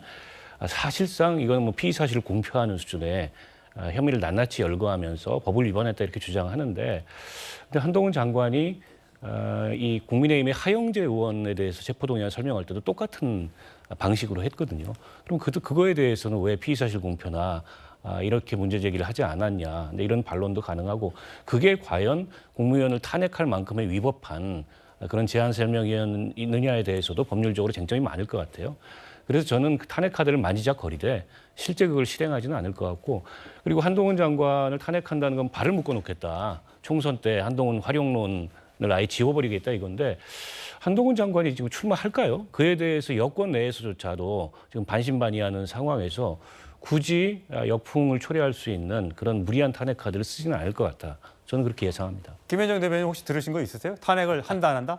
사실상 이건 뭐 피의 사실을 공표하는 수준의 혐의를 낱낱이 열거하면서 법을 위반했다 이렇게 주장하는데 근데 한동훈 장관이 이 국민의힘의 하영재 의원에 대해서 체포 동의안 설명할 때도 똑같은 방식으로 했거든요. 그럼 그거에 대해서는 왜 피의 사실 공표나 이렇게 문제 제기를 하지 않았냐. 근데 이런 반론도 가능하고 그게 과연 국무위원을 탄핵할 만큼의 위법한 그런 제안 설명이 있느냐에 대해서도 법률적으로 쟁점이 많을 것 같아요. 그래서 저는 그 탄핵 카드를 만지작거리되 실제 그걸 실행하지는 않을 것 같고 그리고 한동훈 장관을 탄핵한다는 건 발을 묶어놓겠다. 총선 때 한동훈 활용론을 아예 지워버리겠다 이건데 한동훈 장관이 지금 출마할까요? 그에 대해서 여권 내에서조차도 지금 반신반의하는 상황에서 굳이 역풍을 초래할 수 있는 그런 무리한 탄핵 카드를 쓰지는 않을 것 같다. 저는 그렇게 예상합니다. 김현정 대변인 혹시 들으신 거 있으세요? 탄핵을 한다 안 한다?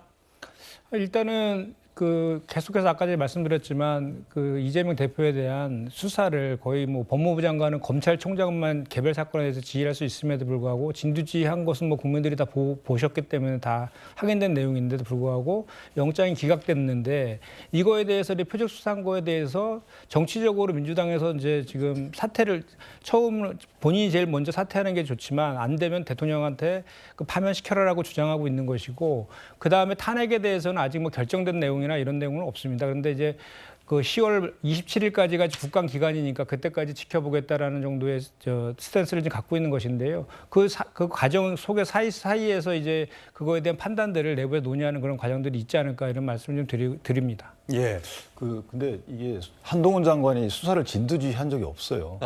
일단은 그 계속해서 아까 전에 말씀드렸지만 그 이재명 대표에 대한 수사를 거의 뭐 법무부 장관은 검찰총장만 개별 사건에 대해서 지휘할 수 있음에도 불구하고 진두지휘한 것은 뭐 국민들이 다 보셨기 때문에 다 확인된 내용인데도 불구하고 영장이 기각됐는데 이거에 대해서 표적 수사한 거에 대해서 정치적으로 민주당에서 이제 지금 사퇴를 처음 본인이 제일 먼저 사퇴하는 게 좋지만 안 되면 대통령한테 그 파면시켜라라고 주장하고 있는 것이고 그 다음에 탄핵에 대해서는 아직 뭐 결정된 내용이나 이런 내용은 없습니다. 그런데 이제 그 10월 27일까지가 국감 기간이니까 그때까지 지켜보겠다라는 정도의 스탠스를 지금 갖고 있는 것인데요. 그 과정 속에 사이에서 이제 그거에 대한 판단들을 내부에 논의하는 그런 과정들이 있지 않을까 이런 말씀을 좀 드립니다. 예. 근데 이게 한동훈 장관이 수사를 진두지휘한 적이 없어요.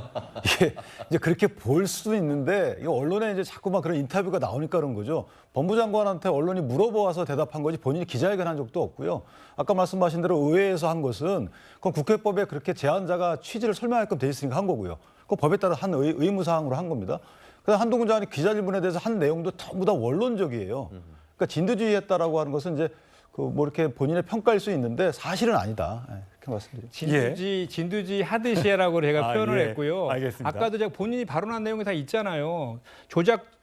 이게 이제 그렇게 볼 수도 있는데 이거 언론에 이제 자꾸만 그런 인터뷰가 나오니까 그런 거죠. 법무장관한테 언론이 물어보아서 대답한 거지 본인이 기자회견한 적도 없고요. 아까 말씀하신 대로 의회에서 한 것은 그건 국회법에 그렇게 제안자가 취지를 설명할끔 돼 있으니까 한 거고요. 그 법에 따라 한 의무사항으로 한 겁니다. 그다음 한동훈 장관이 기자질문에 대해서 한 내용도 전부 다 원론적이에요. 그러니까 진두지휘했다라고 하는 것은 이제 뭐 이렇게 본인의 평가일 수 있는데 사실은 아니다. 그렇게 말씀드립니다. 진두지 하듯이라고 제가 표현을 했고요. 알겠습니다. 아까도 제가 본인이 발언한 내용이 다 있잖아요.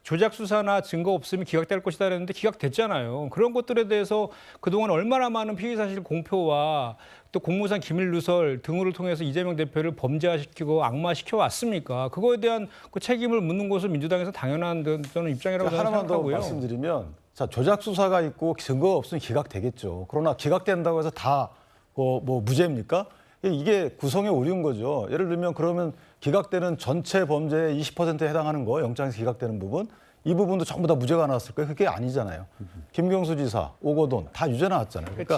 조작 수사나 증거 없으면 기각될 것이다 그랬는데 기각됐잖아요. 그런 것들에 대해서 그동안 얼마나 많은 피의사실 공표와 또 공무상 기밀 누설 등을 통해서 이재명 대표를 범죄화시키고 악마시켜 왔습니까? 그거에 대한 그 책임을 묻는 것은 민주당에서 당연한 저는 입장이라고 하나만 더 생각하고요. 말씀드리면 자, 조작 수사가 있고 증거가 없으면 기각되겠죠. 그러나 기각된다고 해서 다 뭐 무죄입니까? 이게 구성의 오류인 거죠. 예를 들면 그러면 기각되는 전체 범죄의 20%에 해당하는 거, 영장에서 기각되는 부분, 이 부분도 전부 다 무죄가 나왔을 거예요. 그게 아니잖아요. 김경수 지사, 오거돈 다 유죄 나왔잖아요. 그러니까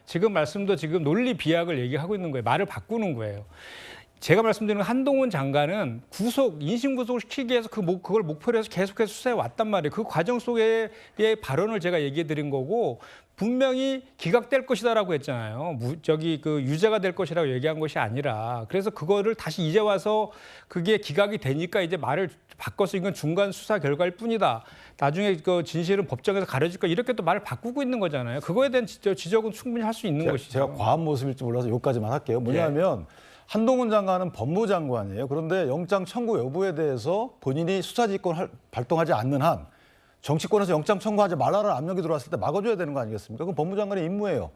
지금 말씀도 지금 논리 비약을 얘기하고 있는 거예요. 말을 바꾸는 거예요. 제가 말씀드리는 한동훈 장관은 인신구속을 시키기 위해서 그걸 목표로 해서 계속해서 수사해 왔단 말이에요. 그 과정 속의 발언을 제가 얘기해 드린 거고 분명히 기각될 것이다라고 했잖아요. 그 유죄가 될 것이라고 얘기한 것이 아니라 그래서 그거를 다시 이제 와서 그게 기각이 되니까 이제 말을 바꿔서 이건 중간 수사 결과일 뿐이다. 나중에 그 진실은 법정에서 가려질 거 이렇게 또 말을 바꾸고 있는 거잖아요. 그거에 대한 지적은 충분히 할 수 있는 것이죠. 제가 과한 모습일지 몰라서 여기까지만 할게요. 뭐냐면 한동훈 장관은 법무장관이에요. 그런데 영장 청구 여부에 대해서 본인이 수사지휘권을 발동하지 않는 한 정치권에서 영장 청구하지 말라는 압력이 들어왔을 때 막아줘야 되는 거 아니겠습니까? 그건 법무장관의 임무예요.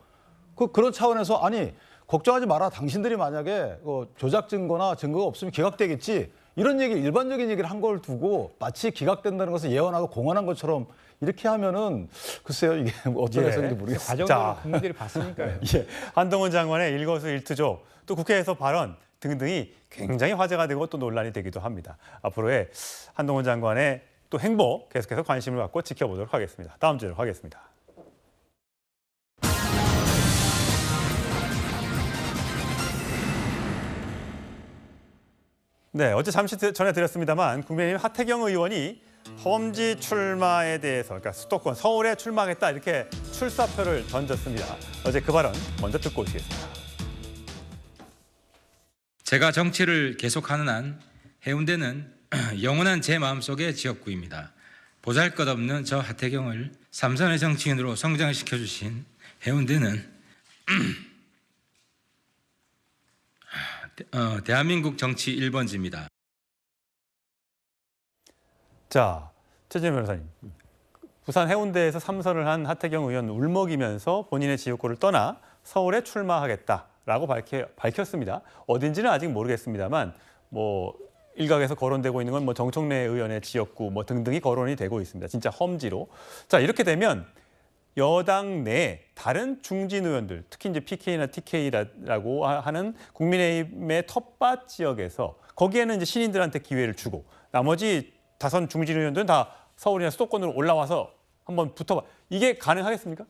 그런 차원에서 아니 걱정하지 마라. 당신들이 만약에 조작 증거나 증거가 없으면 기각되겠지. 이런 일반적인 얘기를 한 걸 두고 마치 기각된다는 것을 예언하고 공언한 것처럼 이렇게 하면은 글쎄요 이게 어떤 해석인지 모르겠어요. 과정을 국민들이 봤으니까요. 한동훈 장관의 일거수일투족 또 국회에서 발언 등등이 굉장히 화제가 되고 또 논란이 되기도 합니다. 앞으로의 한동훈 장관의 또 행보 계속해서 관심을 갖고 지켜보도록 하겠습니다. 다음 주로 가겠습니다. 네, 어제 잠시 전해드렸습니다만 국민의힘 하태경 의원이 험지 출마에 대해서, 그러니까 수도권 서울에 출마하겠다 이렇게 출사표를 던졌습니다. 어제 그 발언 먼저 듣고 오시겠습니다. 제가 정치를 계속하는 한 해운대는 영원한 제 마음속의 지역구입니다. 보잘것없는 저 하태경을 삼선의 정치인으로 성장시켜주신 해운대는 대한민국 정치 1번지입니다. 자, 최진영 변호사님. 부산 해운대에서 3선을 한 하태경 의원 울먹이면서 본인의 지역구를 떠나 서울에 출마하겠다라고 밝혔습니다. 어딘지는 아직 모르겠습니다만 뭐 일각에서 거론되고 있는 건 뭐 정청래 의원의 지역구 뭐 등등이 거론이 되고 있습니다. 진짜 험지로. 자, 이렇게 되면 여당 내 다른 중진 의원들, 특히 이제 PK나 TK라고 하는 국민의힘의 텃밭 지역에서 거기에는 이제 신인들한테 기회를 주고 나머지 다선 중진 의원들은 다 서울이나 수도권으로 올라와서 한번 붙어봐. 이게 가능하겠습니까?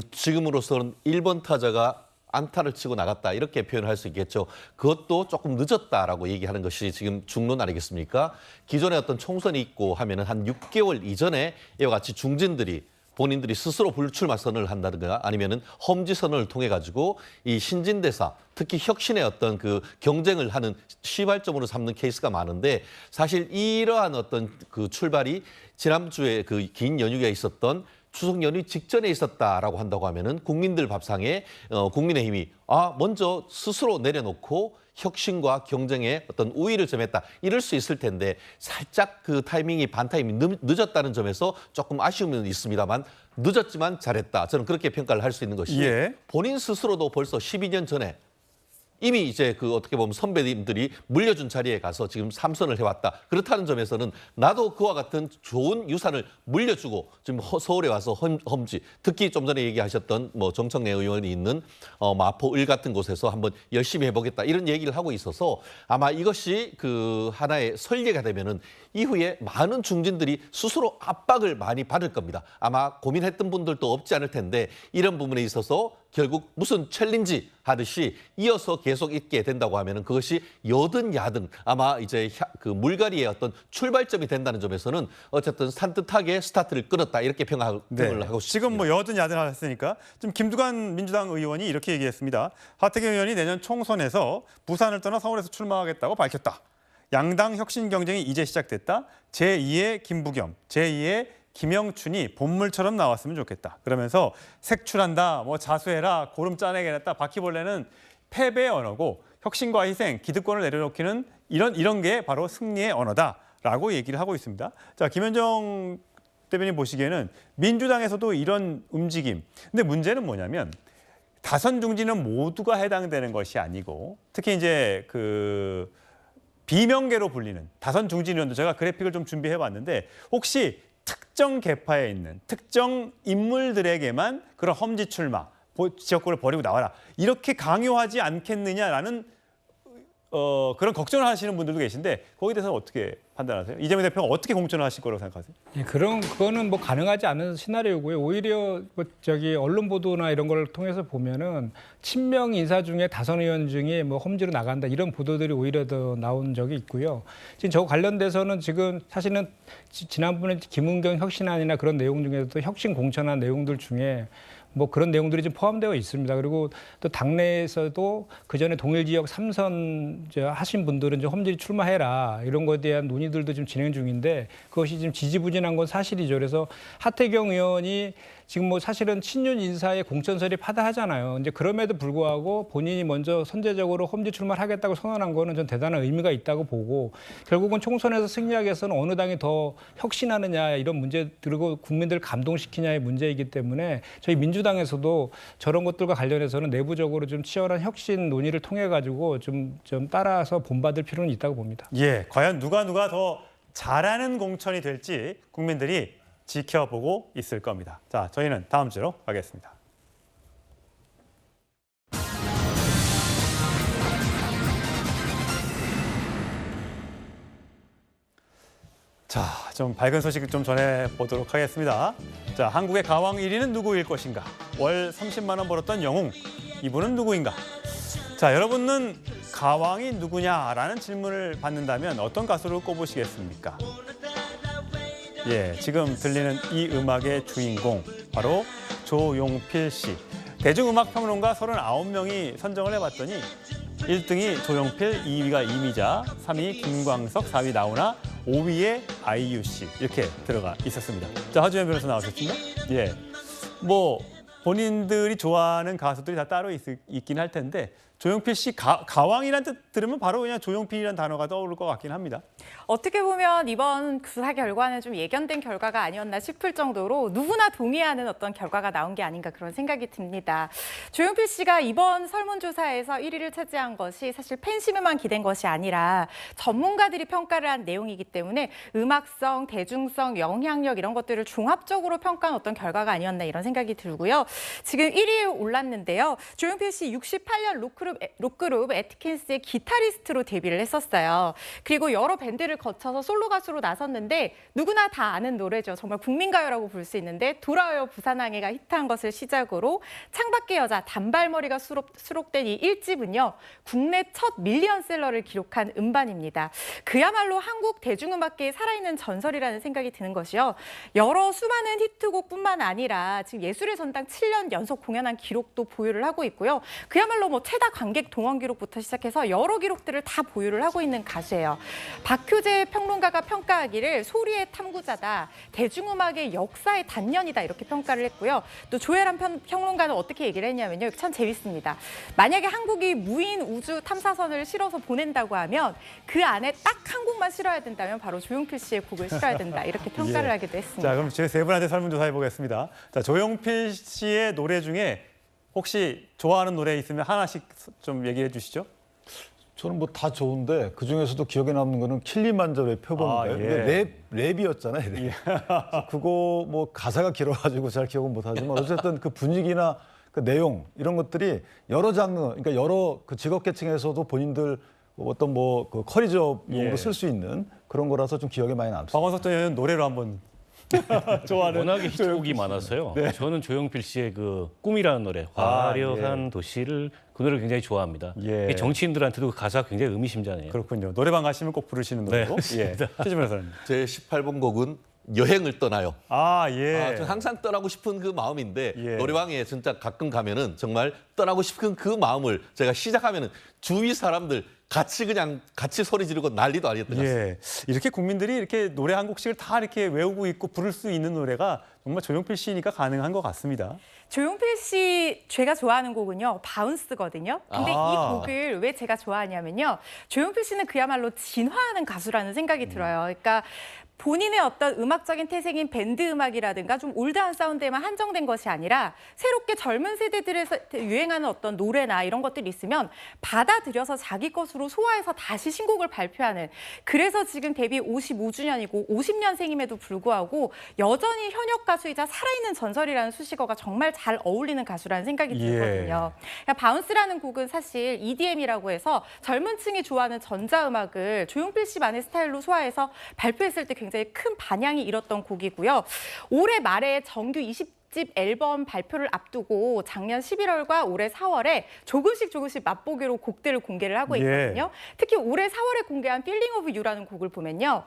지금으로서는 1번 타자가 안타를 치고 나갔다 이렇게 표현할 수 있겠죠. 그것도 조금 늦었다라고 얘기하는 것이 지금 중론 아니겠습니까? 기존에 어떤 총선이 있고 하면은 한 6개월 이전에 이와 같이 중진들이 본인들이 스스로 불출마 선언을 한다든가 아니면은 험지 선언을 통해 가지고 이 신진대사 특히 혁신의 어떤 그 경쟁을 하는 시발점으로 삼는 케이스가 많은데 사실 이러한 어떤 그 출발이 지난주에 그 긴 연휴가 있었던 추석 연휴 직전에 있었다라고 한다고 하면은 국민들 밥상에 국민의힘이 먼저 스스로 내려놓고 혁신과 경쟁에 어떤 우위를 점했다 이럴 수 있을 텐데 살짝 그 타이밍이 반타이밍 늦었다는 점에서 조금 아쉬움은 있습니다만 늦었지만 잘했다 저는 그렇게 평가를 할 수 있는 것이 본인 스스로도 벌써 12년 전에 이미 이제 그 어떻게 보면 선배님들이 물려준 자리에 가서 지금 3선을 해왔다. 그렇다는 점에서는 나도 그와 같은 좋은 유산을 물려주고 지금 서울에 와서 험지 특히 좀 전에 얘기하셨던 뭐 정청래 의원이 있는 마포 을 같은 곳에서 한번 열심히 해보겠다 이런 얘기를 하고 있어서 아마 이것이 그 하나의 설계가 되면은 이후에 많은 중진들이 스스로 압박을 많이 받을 겁니다. 아마 고민했던 분들도 없지 않을 텐데 이런 부분에 있어서 결국 무슨 챌린지 하듯이 이어서 계속 있게 된다고 하면은 그것이 여든 야든 아마 이제 그 물갈이의 어떤 출발점이 된다는 점에서는 어쨌든 산뜻하게 스타트를 끊었다 이렇게 평을 하고 싶습니다. 지금 뭐 여든 야든 하셨으니까 좀 김두관 민주당 의원이 이렇게 얘기했습니다. 하태경 의원이 내년 총선에서 부산을 떠나 서울에서 출마하겠다고 밝혔다. 양당 혁신 경쟁이 이제 시작됐다. 제2의 김부겸, 제2의 김영춘이 본물처럼 나왔으면 좋겠다. 그러면서 색출한다, 뭐 자수해라, 고름 짜내겠다. 바퀴벌레는 패배의 언어고 혁신과 희생, 기득권을 내려놓기는 이런 게 바로 승리의 언어다라고 얘기를 하고 있습니다. 자, 김현정 대변인 보시기에는 민주당에서도 이런 움직임. 근데 문제는 뭐냐면 다선 중진은 모두가 해당되는 것이 아니고 특히 이제 그 비명계로 불리는 다선 중진 의원들 제가 그래픽을 좀 준비해 봤는데 혹시 특정 계파에 있는 특정 인물들에게만 그런 험지 출마, 지역구를 버리고 나와라 이렇게 강요하지 않겠느냐라는 그런 걱정을 하시는 분들도 계신데 거기에 대해서는 어떻게 판단하세요? 이재명 대표가 어떻게 공천을 하실 거라고 생각하세요? 네, 그거는 뭐 가능하지 않은 시나리오고요. 오히려 뭐 언론 보도나 이런 걸 통해서 보면은 친명 인사 중에 다선 의원 중에 뭐 험지로 나간다 이런 보도들이 오히려 더 나온 적이 있고요. 지금 저 관련돼서는 지금 사실은 지난번에 김은경 혁신안이나 그런 내용 중에서도 혁신 공천한 내용들 중에 뭐 그런 내용들이 좀 포함되어 있습니다. 그리고 또 당내에서도 그 전에 동일 지역 3선 하신 분들은 좀 험지 출마해라 이런 것에 대한 논의들도 좀 진행 중인데 그것이 지금 지지부진한 건 사실이죠. 그래서 하태경 의원이 지금 뭐 사실은 친윤 인사의 공천설이 파다하잖아요. 이제 그럼에도 불구하고 본인이 먼저 선제적으로 험지 출마를 하겠다고 선언한 거는 전 대단한 의미가 있다고 보고 결국은 총선에서 승리하기 위해서는 어느 당이 더 혁신하느냐 이런 문제 그리고 국민들을 감동시키냐의 문제이기 때문에 저희 민주당에서도 저런 것들과 관련해서는 내부적으로 좀 치열한 혁신 논의를 통해 가지고 좀 따라서 본받을 필요는 있다고 봅니다. 예, 과연 누가 더 잘하는 공천이 될지 국민들이 지켜보고 있을 겁니다. 자, 저희는 다음 주로 가겠습니다. 자, 좀 밝은 소식 좀 전해보도록 하겠습니다. 자, 한국의 가왕 1위는 누구일 것인가? 월 30만 원 벌었던 영웅, 이분은 누구인가? 자, 여러분은 가왕이 누구냐라는 질문을 받는다면 어떤 가수를 꼽으시겠습니까? 예, 지금 들리는 이 음악의 주인공, 바로 조용필 씨. 대중음악평론가 39명이 선정을 해봤더니 1등이 조용필, 2위가 이미자, 3위 김광석, 4위 나훈아, 5위에 아이유 씨 이렇게 들어가 있었습니다. 자, 하주연 변호사 나오셨습니다. 예, 뭐 본인들이 좋아하는 가수들이 다 따로 있긴 할 텐데 조용필 씨 가왕이라는 뜻 들으면 바로 그냥 조용필이라는 단어가 떠오를 것 같긴 합니다. 어떻게 보면 이번 수사 결과는 좀 예견된 결과가 아니었나 싶을 정도로 누구나 동의하는 어떤 결과가 나온 게 아닌가 그런 생각이 듭니다. 조용필 씨가 이번 설문조사에서 1위를 차지한 것이 사실 팬심에만 기댄 것이 아니라 전문가들이 평가를 한 내용이기 때문에 음악성, 대중성, 영향력 이런 것들을 종합적으로 평가한 어떤 결과가 아니었나 이런 생각이 들고요. 지금 1위에 올랐는데요. 조용필 씨 68년 록그룹 애트킨스의 기타리스트로 데뷔를 했었어요. 그리고 여러 밴드를 거쳐서 솔로 가수로 나섰는데 누구나 다 아는 노래죠. 정말 국민가요라고 볼 수 있는데 돌아와요 부산항해가 히트한 것을 시작으로 창밖의 여자, 단발머리가 수록된 이 1집은요. 국내 첫 밀리언셀러를 기록한 음반입니다. 그야말로 한국 대중음악계의 살아있는 전설이라는 생각이 드는 것이요. 여러 수많은 히트곡뿐만 아니라 지금 예술의 전당 7년 연속 공연한 기록도 보유를 하고 있고요. 그야말로 뭐 최다 관객 동원 기록부터 시작해서 여러 기록들을 다 보유를 하고 있는 가수예요. 박효재 평론가가 평가하기를 소리의 탐구자다, 대중음악의 역사의 단연이다 이렇게 평가를 했고요. 또 조혜란 평론가는 어떻게 얘기를 했냐면요. 참 재밌습니다. 만약에 한국이 무인 우주 탐사선을 실어서 보낸다고 하면 그 안에 딱 한 곡만 실어야 된다면 바로 조용필 씨의 곡을 실어야 된다 이렇게 평가를 예. 하기도 했습니다. 자, 그럼 제 세 분한테 설문조사해 보겠습니다. 자, 조용필 씨의 노래 중에 혹시 좋아하는 노래 있으면 하나씩 좀 얘기해 주시죠. 저는 뭐 다 좋은데 그 중에서도 기억에 남는 거는 킬리만자로의 표범인가요? 예. 랩이었잖아요. 랩. 그거 뭐 가사가 길어가지고 잘 기억은 못하지만 어쨌든 그 분위기나 그 내용 이런 것들이 여러 장르, 그러니까 여러 그 직업계층에서도 본인들 어떤 뭐 그 커리저용으로 쓸 수 있는 그런 거라서 좀 기억에 많이 남습니다. 박원석 전 의원은 노래로 한번 좋아하는 워낙에 히트곡이 많아서요. 네. 저는 조용필 씨의 그 꿈이라는 노래, 화려한 도시를 그 노래를 굉장히 좋아합니다. 예. 정치인들한테도 그 가사가 굉장히 의미심장해요. 그렇군요. 노래방 가시면 꼭 부르시는 노래고. 예. 최지 변호사님. 제 18번 곡은 여행을 떠나요. 예. 저는 항상 떠나고 싶은 그 마음인데 예. 노래방에 진짜 가끔 가면은 정말 떠나고 싶은 그 마음을 제가 시작하면은 주위 사람들 같이 소리 지르고 난리도 아니었던 것 같습니다. 예. 이렇게 국민들이 이렇게 노래 한 곡씩을 다 이렇게 외우고 있고 부를 수 있는 노래가 정말 조용필 씨니까 가능한 것 같습니다. 조용필 씨 제가 좋아하는 곡은요. 바운스거든요. 근데 이 곡을 왜 제가 좋아하냐면요. 조용필 씨는 그야말로 진화하는 가수라는 생각이 들어요. 그러니까 본인의 어떤 음악적인 태생인 밴드 음악이라든가 좀 올드한 사운드에만 한정된 것이 아니라 새롭게 젊은 세대들에서 유행하는 어떤 노래나 이런 것들이 있으면 받아들여서 자기 것으로 소화해서 다시 신곡을 발표하는, 그래서 지금 데뷔 55주년이고 50년생임에도 불구하고 여전히 현역 가수이자 살아있는 전설이라는 수식어가 정말 잘 어울리는 가수라는 생각이 들거든요. 그러니까 바운스라는 곡은 사실 EDM이라고 해서 젊은 층이 좋아하는 전자음악을 조용필 씨만의 스타일로 소화해서 발표했을 때 굉장히 큰 반향이 일었던 곡이고요. 올해 말에 정규 20집 앨범 발표를 앞두고 작년 11월과 올해 4월에 조금씩 맛보기로 곡들을 공개를 하고 있거든요. 특히 올해 4월에 공개한 Feeling of You라는 곡을 보면요.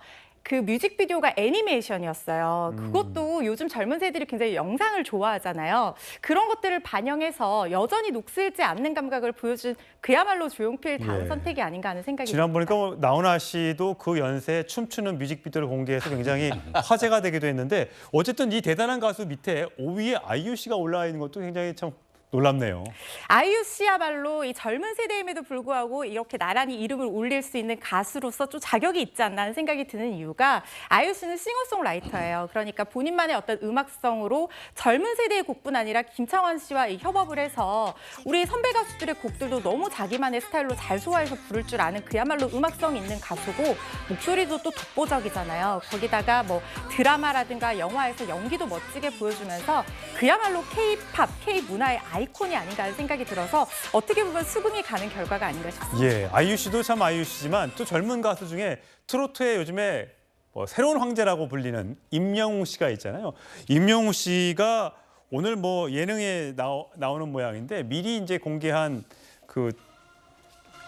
그 뮤직비디오가 애니메이션이었어요. 그것도 요즘 젊은 세대들이 굉장히 영상을 좋아하잖아요. 그런 것들을 반영해서 여전히 녹슬지 않는 감각을 보여준 그야말로 조용필 다음 선택이 아닌가 하는 생각이 듭니다. 지난 보니까 나훈아 씨도 그 연세에 춤추는 뮤직비디오를 공개해서 굉장히 화제가 되기도 했는데 어쨌든 이 대단한 가수 밑에 5위에 아이유 씨가 올라와 있는 것도 굉장히 참 놀랍네요. 아이유 씨야말로 이 젊은 세대임에도 불구하고 이렇게 나란히 이름을 올릴 수 있는 가수로서 좀 자격이 있지 않나 하는 생각이 드는 이유가, 아이유 씨는 싱어송라이터예요. 그러니까 본인만의 어떤 음악성으로 젊은 세대의 곡뿐 아니라 김창완 씨와 협업을 해서 우리 선배 가수들의 곡들도 너무 자기만의 스타일로 잘 소화해서 부를 줄 아는 그야말로 음악성 있는 가수고, 목소리도 또 독보적이잖아요. 거기다가 뭐 드라마라든가 영화에서 연기도 멋지게 보여주면서 그야말로 K-팝, K-문화의 아이콘이 아닌가 하는 생각이 들어서 어떻게 보면 수긍이 가는 결과가 아닌가 싶습니다. 예, 아이유 씨도 참 아이유 씨지만 또 젊은 가수 중에 트로트에 요즘에 새로운 황제라고 불리는 임영웅 씨가 있잖아요. 임영웅 씨가 오늘 뭐 예능에 나오는 모양인데 미리 이제 공개한 그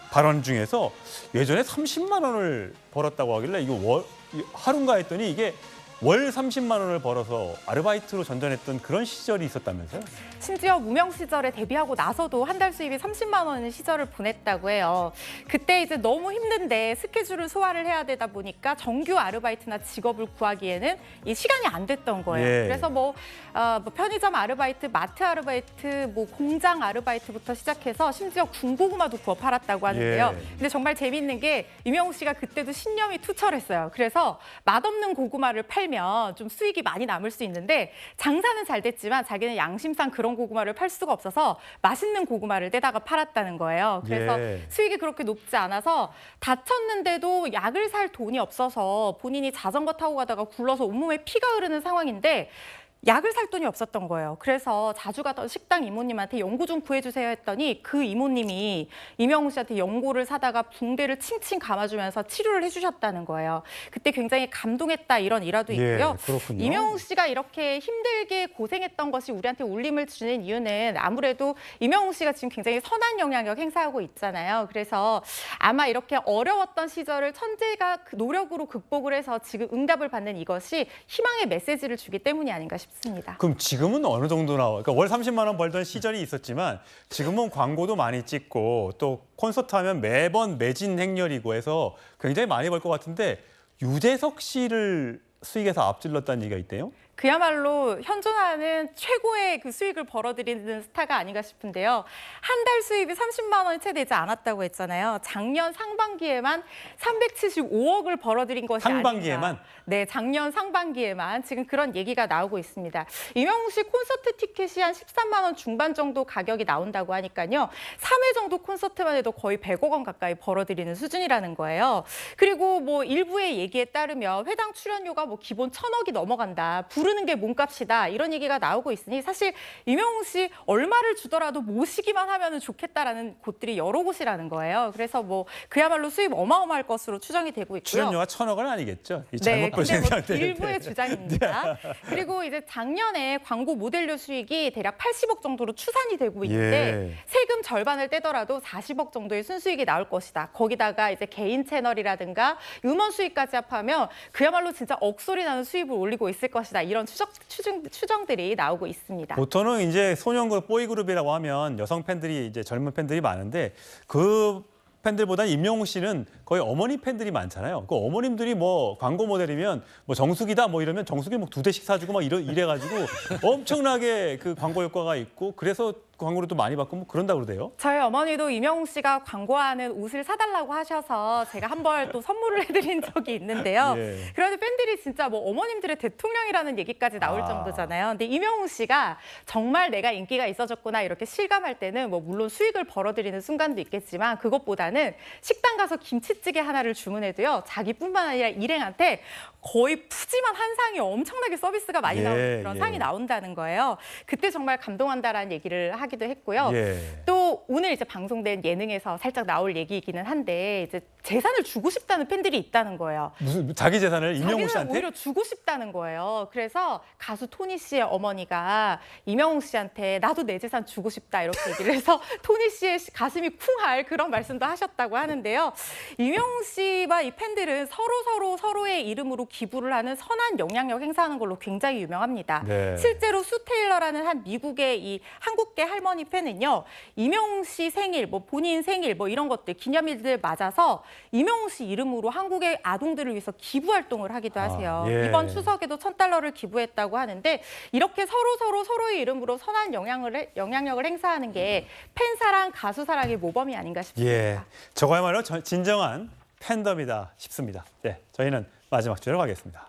발언 중에서 예전에 30만 원을 벌었다고 하길래 이거 하루인가 했더니 이게 월 30만 원을 벌어서 아르바이트로 전전했던 그런 시절이 있었다면서요? 심지어 무명 시절에 데뷔하고 나서도 한 달 수입이 30만 원의 시절을 보냈다고 해요. 그때 이제 너무 힘든데 스케줄을 소화를 해야 되다 보니까 정규 아르바이트나 직업을 구하기에는 이 시간이 안 됐던 거예요. 예. 그래서 뭐 편의점 아르바이트, 마트 아르바이트, 뭐 공장 아르바이트부터 시작해서 심지어 군고구마도 구워 팔았다고 하는데요. 예. 근데 정말 재밌는 게 임영웅 씨가 그때도 신념이 투철했어요. 그래서 맛없는 고구마를 팔면 좀 수익이 많이 남을 수 있는데 장사는 잘 됐지만 자기는 양심상 그런 고구마를 팔 수가 없어서 맛있는 고구마를 떼다가 팔았다는 거예요. 그래서 예. 수익이 그렇게 높지 않아서 다쳤는데도 약을 살 돈이 없어서 본인이 자전거 타고 가다가 굴러서 온몸에 피가 흐르는 상황인데 약을 살 돈이 없었던 거예요. 그래서 자주 가던 식당 이모님한테 연고 좀 구해주세요 했더니 그 이모님이 임영웅 씨한테 연고를 사다가 붕대를 칭칭 감아주면서 치료를 해주셨다는 거예요. 그때 굉장히 감동했다 이런 일화도 있고요. 예, 그렇군요. 임영웅 씨가 이렇게 힘들게 고생했던 것이 우리한테 울림을 주는 이유는 아무래도 임영웅 씨가 지금 굉장히 선한 영향력 행사하고 있잖아요. 그래서 아마 이렇게 어려웠던 시절을 천재가 그 노력으로 극복을 해서 지금 응답을 받는 이것이 희망의 메시지를 주기 때문이 아닌가 싶습니다. 그럼 지금은 어느 정도 나와? 그러니까 월 30만 원 벌던 시절이 있었지만 지금은 광고도 많이 찍고 또 콘서트 하면 매번 매진 행렬이고 해서 굉장히 많이 벌 것 같은데 유재석 씨를 수익에서 앞질렀다는 얘기가 있대요? 그야말로 현존하는 최고의 그 수익을 벌어들이는 스타가 아닌가 싶은데요. 한 달 수입이 30만 원이 채 되지 않았다고 했잖아요. 작년 상반기에만 375억을 벌어들인 것이 상반기에만? 아닌가. 네, 작년 상반기에만 지금 그런 얘기가 나오고 있습니다. 임영웅 씨 콘서트 티켓이 한 13만 원 중반 정도 가격이 나온다고 하니까요. 3회 정도 콘서트만 해도 거의 100억 원 가까이 벌어들이는 수준이라는 거예요. 그리고 뭐 일부의 얘기에 따르면 회당 출연료가 뭐 기본 1,000억이 넘어간다. 부르는 게 몸값이다. 이런 얘기가 나오고 있으니 사실 임영웅 씨 얼마를 주더라도 모시기만 하면 좋겠다라는 곳들이 여러 곳이라는 거예요. 그래서 뭐 그야말로 수입 어마어마할 것으로 추정이 되고 있고요. 출연료가 1,000억은 아니겠죠? 이 네, 잘못 보신 근데 뭐 상태인데. 일부의 주장입니다. 그리고 이제 작년에 광고 모델료 수익이 대략 80억 정도로 추산이 되고 있는데 예. 세금 절반을 떼더라도 40억 정도의 순수익이 나올 것이다. 거기다가 이제 개인 채널이라든가 음원 수익까지 합하면 그야말로 진짜 억소리 나는 수입을 올리고 있을 것이다. 이런 추정들이 나오고 있습니다. 보통은 이제 소년그룹, 보이그룹이라고 하면 여성 팬들이 이제 젊은 팬들이 많은데 그 팬들보다 임영웅 씨는 거의 어머니 팬들이 많잖아요. 그 어머님들이 뭐 광고 모델이면 뭐 정수기다 뭐 이러면 정수기 뭐 2대씩 사주고 막 이래가지고 엄청나게 그 광고 효과가 있고 그래서 광고를 또 많이 받고 뭐 그런다 그러대요. 저희 어머니도 임영웅 씨가 광고하는 옷을 사달라고 하셔서 제가 한 벌 또 선물을 해드린 적이 있는데요. 예. 그런데 팬들이 진짜 뭐 어머님들의 대통령이라는 얘기까지 나올 정도잖아요. 근데 임영웅 씨가 정말 내가 인기가 있어졌구나 이렇게 실감할 때는 뭐 물론 수익을 벌어들이는 순간도 있겠지만 그것보다는 식당 가서 김치찌개 하나를 주문해도요. 자기뿐만 아니라 일행한테 거의 푸짐한 한 상이 엄청나게 서비스가 많이 나오는 그런 상이 나온다는 거예요. 그때 정말 감동한다라는 얘기를 하기도 했고요. 또 오늘 이제 방송된 예능에서 살짝 나올 얘기이기는 한데 이제 재산을 주고 싶다는 팬들이 있다는 거예요. 무슨 자기 재산을 임영웅 씨한테? 자기는 오히려 주고 싶다는 거예요. 그래서 가수 토니 씨의 어머니가 임영웅 씨한테 나도 내 재산 주고 싶다 이렇게 얘기를 해서 토니 씨의 가슴이 쿵할 그런 말씀도 하셨다고 하는데요. 임영웅 씨와 이 팬들은 서로의 이름으로 기부를 하는 선한 영향력 행사하는 걸로 굉장히 유명합니다. 네. 실제로 수 테일러라는 한 미국의 이 한국계 할머니 팬은요. 임영웅 씨 생일, 뭐 본인 생일 뭐 이런 것들 기념일들 맞아서 임영웅 씨 이름으로 한국의 아동들을 위해서 기부 활동을 하기도 하세요. 이번 추석에도 $1,000를 기부했다고 하는데 이렇게 서로의 이름으로 선한 영향력을 행사하는 게 팬사랑, 가수사랑의 모범이 아닌가 싶습니다. 예, 저거야말로 진정한 팬덤이다 싶습니다. 네, 저희는 마지막 주제로 가겠습니다.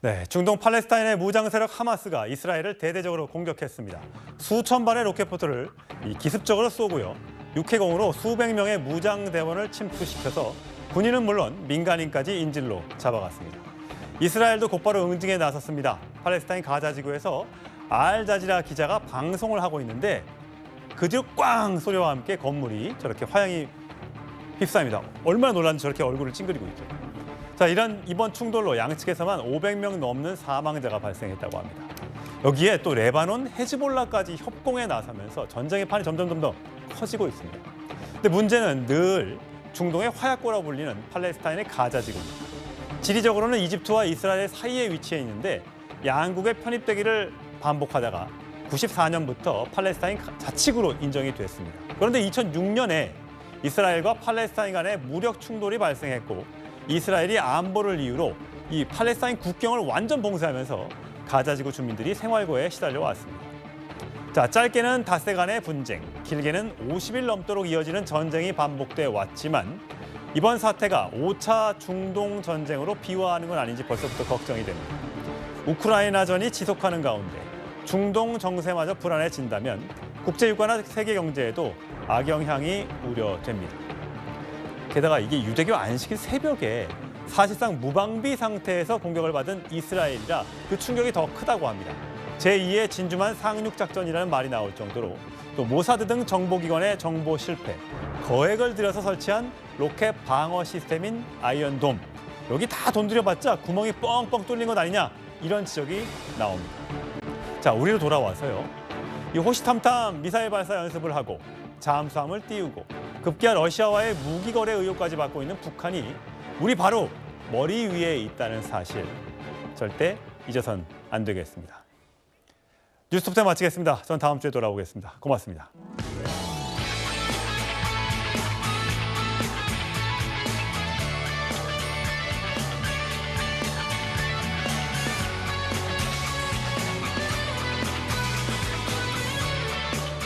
네, 중동 팔레스타인의 무장 세력 하마스가 이스라엘을 대대적으로 공격했습니다. 수천 발의 로켓포트를 기습적으로 쏘고요. 육해공으로 수백 명의 무장 대원을 침투시켜서 군인은 물론 민간인까지 인질로 잡아갔습니다. 이스라엘도 곧바로 응징에 나섰습니다. 팔레스타인 가자 지구에서 알자지라 기자가 방송을 하고 있는데 그 뒤로 꽝 소리와 함께 건물이 저렇게 화양이 휩싸입니다. 얼마나 놀랐는지 저렇게 얼굴을 찡그리고 있죠. 자, 이번 충돌로 양측에서만 500명 넘는 사망자가 발생했다고 합니다. 여기에 또 레바논, 헤즈볼라까지 협공에 나서면서 전쟁의 판이 점점 더 커지고 있습니다. 근데 문제는 늘 중동의 화약고라고 불리는 팔레스타인의 가자 지구입니다. 지리적으로는 이집트와 이스라엘 사이에 위치해 있는데 양국의 편입되기를 반복하다가 94년부터 팔레스타인 자치구로 인정이 됐습니다. 그런데 2006년에 이스라엘과 팔레스타인 간에 무력 충돌이 발생했고 이스라엘이 안보를 이유로 이 팔레스타인 국경을 완전 봉쇄하면서 가자지구 주민들이 생활고에 시달려 왔습니다. 자, 짧게는 닷새간의 분쟁, 길게는 50일 넘도록 이어지는 전쟁이 반복돼 왔지만 이번 사태가 5차 중동 전쟁으로 비화하는 건 아닌지 벌써부터 걱정이 됩니다. 우크라이나전이 지속하는 가운데 중동 정세마저 불안해진다면 국제유가나 세계 경제에도 악영향이 우려됩니다. 게다가 이게 유대교 안식일 새벽에 사실상 무방비 상태에서 공격을 받은 이스라엘이라 그 충격이 더 크다고 합니다. 제2의 진주만 상륙작전이라는 말이 나올 정도로 또 모사드 등 정보기관의 정보 실패, 거액을 들여서 설치한 로켓 방어 시스템인 아이언돔, 여기 다 돈 들여봤자 구멍이 뻥뻥 뚫린 것 아니냐 이런 지적이 나옵니다. 자, 우리로 돌아와서요. 이 호시탐탐 미사일 발사 연습을 하고 잠수함을 띄우고 급기야 러시아와의 무기 거래 의혹까지 받고 있는 북한이 우리 바로 머리 위에 있다는 사실 절대 잊어선 안 되겠습니다. 뉴스톱10 마치겠습니다. 전 다음 주에 돌아오겠습니다. 고맙습니다.